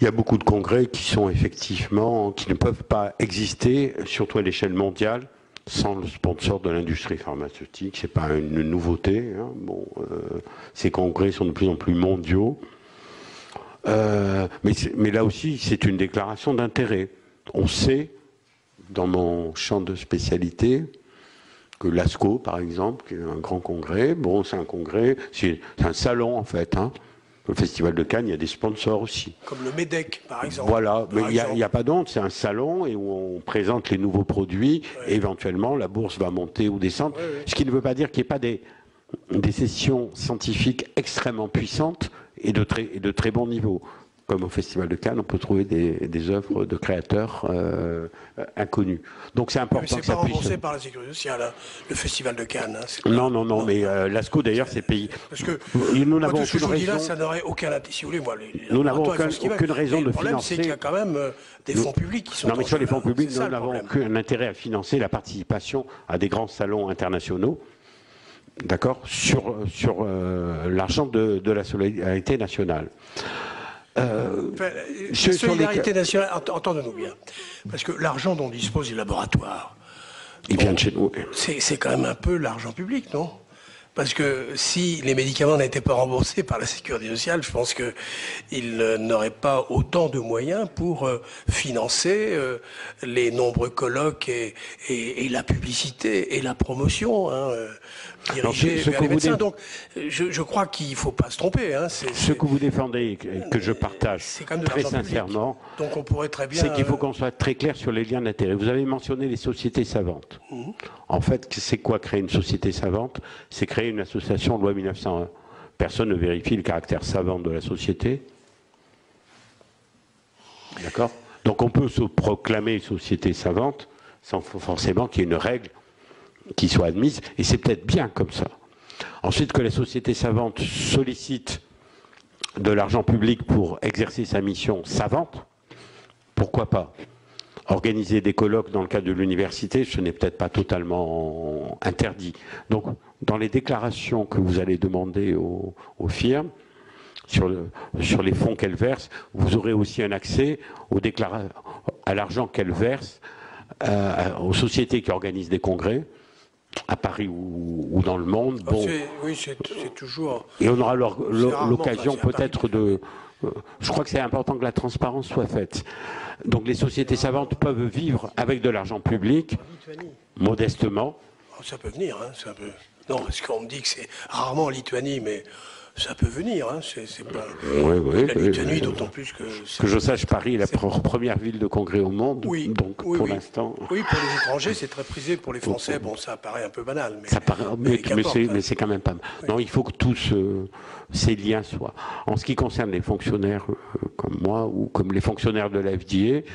Il y a beaucoup de congrès qui ne peuvent pas exister, surtout à l'échelle mondiale, sans le sponsor de l'industrie pharmaceutique. C'est pas une nouveauté. Hein. Bon, ces congrès sont de plus en plus mondiaux. Mais là aussi, c'est une déclaration d'intérêt. On sait, dans mon champ de spécialité, que l'ASCO, par exemple, qui est un grand congrès, bon, c'est un congrès, c'est un salon en fait. Hein. Le Festival de Cannes, il y a des sponsors aussi. Comme le MEDEC, par exemple. Voilà, mais il n'y a pas d'honte, c'est un salon et où on présente les nouveaux produits et éventuellement la bourse va monter ou descendre. Ce qui ne veut pas dire qu'il n'y ait pas des sessions scientifiques extrêmement puissantes et de très bon niveau. Comme au Festival de Cannes, on peut trouver des œuvres de créateurs inconnus. Donc c'est important. Mais c'est pas remboursé par la Sécurité sociale, hein, le Festival de Cannes. Hein, non, mais l'ASCO d'ailleurs c'est payé. Parce que nous n'avons tout ce que je vous dis là, raison. ça n'aurait aucun intérêt. Si vous voulez, moi, Nous n'avons aucune raison de financer. Le problème, c'est qu'il y a quand même des fonds publics qui sont. Non, mais sur les fonds publics, nous nous n'avons aucun intérêt à financer la participation à des grands salons internationaux. D'accord, sur l'argent de la solidarité nationale. La solidarité nationale, entendez-nous bien, parce que l'argent dont disposent les laboratoires, il vient de chez nous. C'est quand même un peu l'argent public, non? Parce que si les médicaments n'étaient pas remboursés par la Sécurité sociale, je pense qu'ils n'auraient pas autant de moyens pour financer les nombreux colloques et la publicité et la promotion dirigée vers les médecins. Donc je crois qu'il ne faut pas se tromper. Hein. Ce que vous défendez, que je partage très sincèrement, donc on pourrait très bien, c'est qu'il faut qu'on soit très clair sur les liens d'intérêt. Vous avez mentionné les sociétés savantes. En fait, c'est quoi créer une société savante? C'est créer une association loi 1901. Personne ne vérifie le caractère savant de la société. D'accord? Donc on peut se proclamer société savante sans forcément qu'il y ait une règle qui soit admise, et c'est peut-être bien comme ça. Ensuite, que la société savante sollicite de l'argent public pour exercer sa mission savante, pourquoi pas? Organiser des colloques dans le cadre de l'université, ce n'est peut-être pas totalement interdit. Donc, dans les déclarations que vous allez demander aux firmes, sur les fonds qu'elles versent, vous aurez aussi un accès à l'argent qu'elles versent aux sociétés qui organisent des congrès, à Paris ou dans le monde. Bon, oui, c'est toujours... Et on aura l'occasion peut-être de... Je crois que c'est important que la transparence soit faite. Donc les sociétés savantes peuvent vivre avec de l'argent public, modestement. Ça peut venir, hein, ça peut... Non, parce qu'on me dit que c'est rarement en Lituanie, mais ça peut venir, hein, c'est pas... Oui, la Lituanie, d'autant plus que... Que je sache, Paris est la première ville de congrès au monde, oui, donc pour l'instant... Oui, pour les étrangers, c'est très prisé, pour les Français, bon, ça paraît un peu banal, mais... Ça paraît, mais c'est quand même pas... Oui. Non, il faut que tous ces liens soient... En ce qui concerne les fonctionnaires comme moi, ou comme les fonctionnaires de la FDA,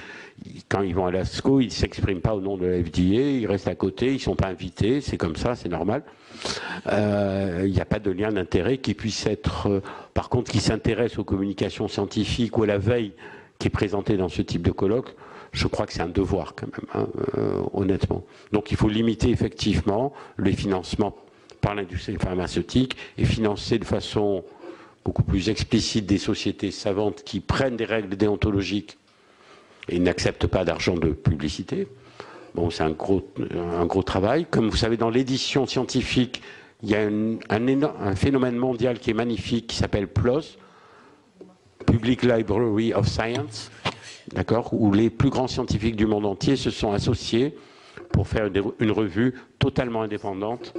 quand ils vont à l'ASCO, ils ne s'expriment pas au nom de la FDA, ils restent à côté, ils ne sont pas invités, c'est comme ça, c'est normal. Il n'y a pas de lien d'intérêt qui puisse être, par contre, qui s'intéresse aux communications scientifiques ou à la veille qui est présentée dans ce type de colloque. Je crois que c'est un devoir quand même, hein, honnêtement. Donc il faut limiter effectivement les financements par l'industrie pharmaceutique et financer de façon beaucoup plus explicite des sociétés savantes qui prennent des règles déontologiques et n'acceptent pas d'argent de publicité. Bon, c'est un gros travail. Comme vous savez, dans l'édition scientifique, il y a un phénomène mondial qui est magnifique, qui s'appelle PLOS, Public Library of Science, d'accord, où les plus grands scientifiques du monde entier se sont associés pour faire une revue totalement indépendante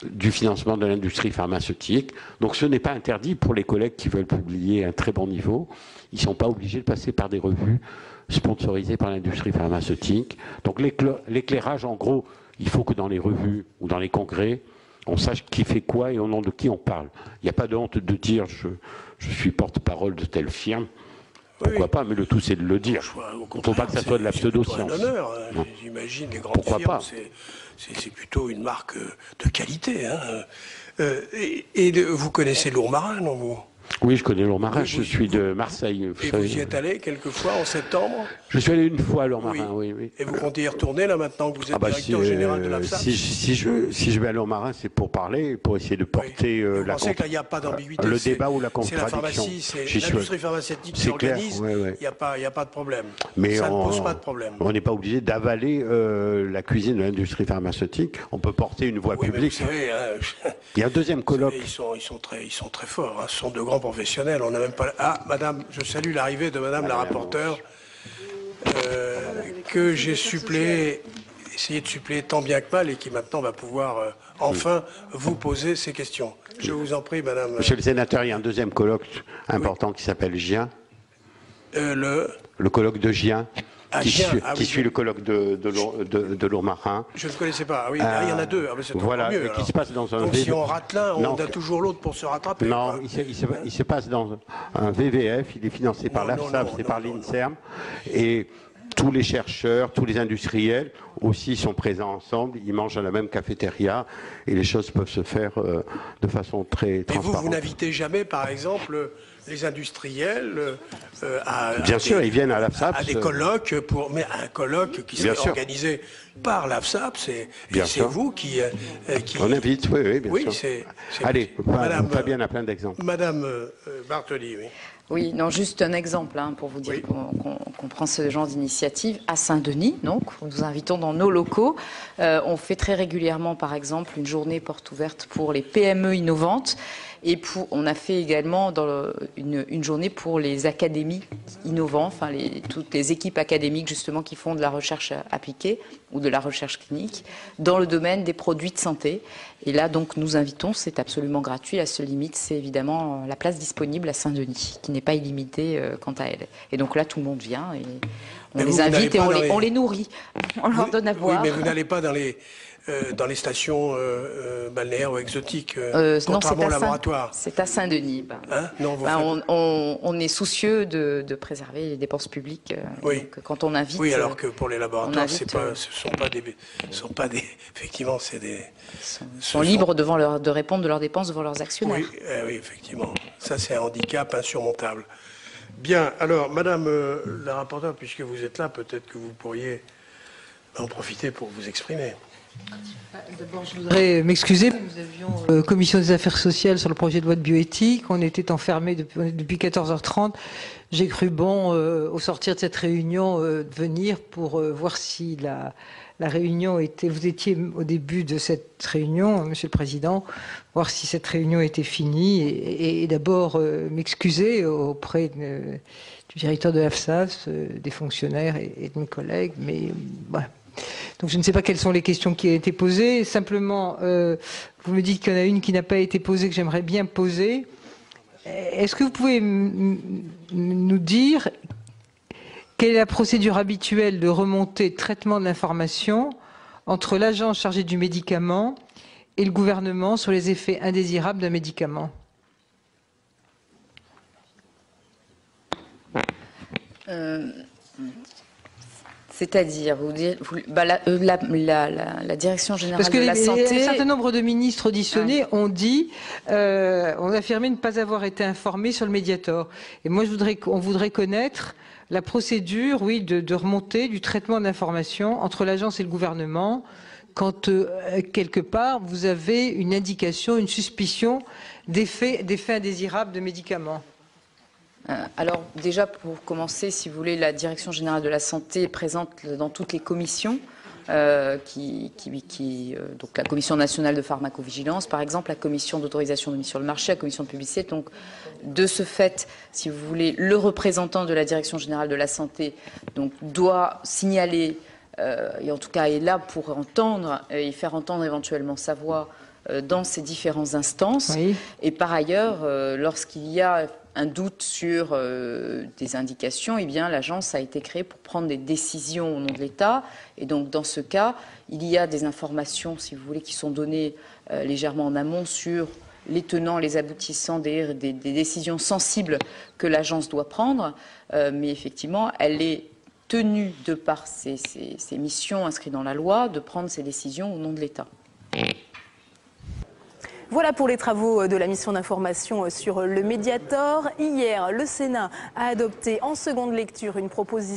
du financement de l'industrie pharmaceutique. Donc ce n'est pas interdit pour les collègues qui veulent publier à un très bon niveau. Ils ne sont pas obligés de passer par des revues sponsorisées par l'industrie pharmaceutique. Donc l'éclairage, en gros, il faut que dans les revues ou dans les congrès, on sache qui fait quoi et au nom de qui on parle. Il n'y a pas de honte de dire je suis porte-parole de telle firme. Pourquoi pas, mais le tout c'est de le dire. Il ne faut pas que ça soit de la pseudo-science. C'est un honneur, hein. J'imagine, les grandes firmes, c'est plutôt une marque de qualité. Hein. Et vous connaissez Lourmarin, non, vous? Oui, je connais Lourmarin, je suis de Marseille. Et vous y êtes allé quelquefois en septembre? Je suis allé une fois à Lourmarin, oui. Et vous comptez y retourner là maintenant que vous êtes directeur général de l'AFSAP? Si je vais à Lourmarin, c'est pour parler, pour essayer de porter vous pensez qu'il n'y a pas d'ambiguïté? Le débat ou la contradiction. C'est la pharmacie, c'est l'industrie pharmaceutique qui organise, il n'y a pas de problème. Mais ça ne pose pas de problème. On n'est pas obligé d'avaler la cuisine de l'industrie pharmaceutique, on peut porter une voix publique. Vous savez, il y a un deuxième colloque. Ils sont très forts, hein. Ce sont de grands professionnels. On n'a même pas... Ah, madame, je salue l'arrivée de madame la rapporteure, que j'ai essayé de suppléer tant bien que mal et qui maintenant va pouvoir enfin vous poser ces questions. Je vous en prie, madame. Monsieur le sénateur, il y a un deuxième colloque important qui s'appelle GIEN. Le colloque de GIEN. Qui suit le colloque de Lourmarin. Je ne connaissais pas. Oui, il y en a deux. Voilà, mieux, qui se passe dans un... Donc si on rate l'un, on a toujours l'autre pour se rattraper. Non, il se passe dans un VVF, il est financé par l'AFSAP, c'est par l'INSERM, et tous les chercheurs, tous les industriels aussi sont présents ensemble, ils mangent à la même cafétéria, et les choses peuvent se faire de façon très transparente. Et vous n'invitez jamais, par exemple, les industriels Bien sûr, ils viennent à l'AFSAP. À des colloques, mais un colloque qui serait organisé par l'AFSAP, c'est vous qui... On invite, oui, bien sûr. Allez, Madame Fabienne a plein d'exemples. Madame Bartoli, oui. Oui, non, juste un exemple pour vous dire qu'on prend ce genre d'initiative. À Saint-Denis, donc, nous vous invitons dans nos locaux. On fait très régulièrement, par exemple, une journée porte ouverte pour les PME innovantes. Et on a fait également une journée pour les académies innovantes, enfin toutes les équipes académiques justement qui font de la recherche appliquée ou de la recherche clinique dans le domaine des produits de santé. Et là donc nous invitons, c'est absolument gratuit, la seule limite c'est évidemment la place disponible à Saint-Denis qui n'est pas illimitée quant à elle. Et donc là tout le monde vient et on les invite et on les nourrit, on leur donne à boire. Oui, mais vous n'allez pas dans les dans les stations balnéaires ou exotiques, non, contrairement au laboratoire. C'est à Saint-Denis. Hein? Non, on est soucieux de préserver les dépenses publiques. Oui. Donc, quand on invite. Oui, alors que pour les laboratoires, ce invite, sont pas des. Effectivement, c'est des. Sont libres de répondre de leurs dépenses devant leurs actionnaires. Oui, oui, effectivement. Ça, c'est un handicap insurmontable. Bien. Alors, Madame la rapporteure, puisque vous êtes là, peut-être que vous pourriez en profiter pour vous exprimer. D'abord, je voudrais m'excuser. Nous avions commission des affaires sociales sur le projet de loi de bioéthique. On était enfermés depuis 14h30. J'ai cru bon, au sortir de cette réunion, de venir pour voir si la réunion était... Vous étiez au début de cette réunion, Monsieur le Président, voir si cette réunion était finie et d'abord m'excuser auprès du directeur de l'AFSAS, des fonctionnaires et de mes collègues. Mais voilà. Donc je ne sais pas quelles sont les questions qui ont été posées. Simplement, vous me dites qu'il y en a une qui n'a pas été posée, que j'aimerais bien poser. Est-ce que vous pouvez nous dire quelle est la procédure habituelle de remontée de traitement de l'information entre l'agence chargée du médicament et le gouvernement sur les effets indésirables d'un médicament ? C'est-à-dire, la Direction générale Parce que de la santé... un certain nombre de ministres auditionnés ont dit, ont affirmé ne pas avoir été informés sur le Mediator. Et moi, on voudrait connaître la procédure, oui, de remontée du traitement de l'information entre l'agence et le gouvernement, quand quelque part vous avez une indication, une suspicion d'effets indésirables de médicaments. Alors déjà, pour commencer, si vous voulez, la Direction générale de la santé est présente dans toutes les commissions, donc la Commission nationale de pharmacovigilance, par exemple, la Commission d'autorisation de mise sur le marché, la Commission de publicité. Donc, de ce fait, si vous voulez, le représentant de la Direction générale de la santé donc, doit signaler, et en tout cas est là pour entendre et faire entendre éventuellement sa voix dans ces différentes instances. Oui. Et par ailleurs, lorsqu'il y a un doute sur des indications, eh bien, l'agence a été créée pour prendre des décisions au nom de l'État. Et donc, dans ce cas, il y a des informations, si vous voulez, qui sont données légèrement en amont sur les tenants, les aboutissants des décisions sensibles que l'agence doit prendre. Mais effectivement, elle est tenue, de par ses missions inscrites dans la loi, de prendre ces décisions au nom de l'État. Voilà pour les travaux de la mission d'information sur le Mediator. Hier, le Sénat a adopté en seconde lecture une proposition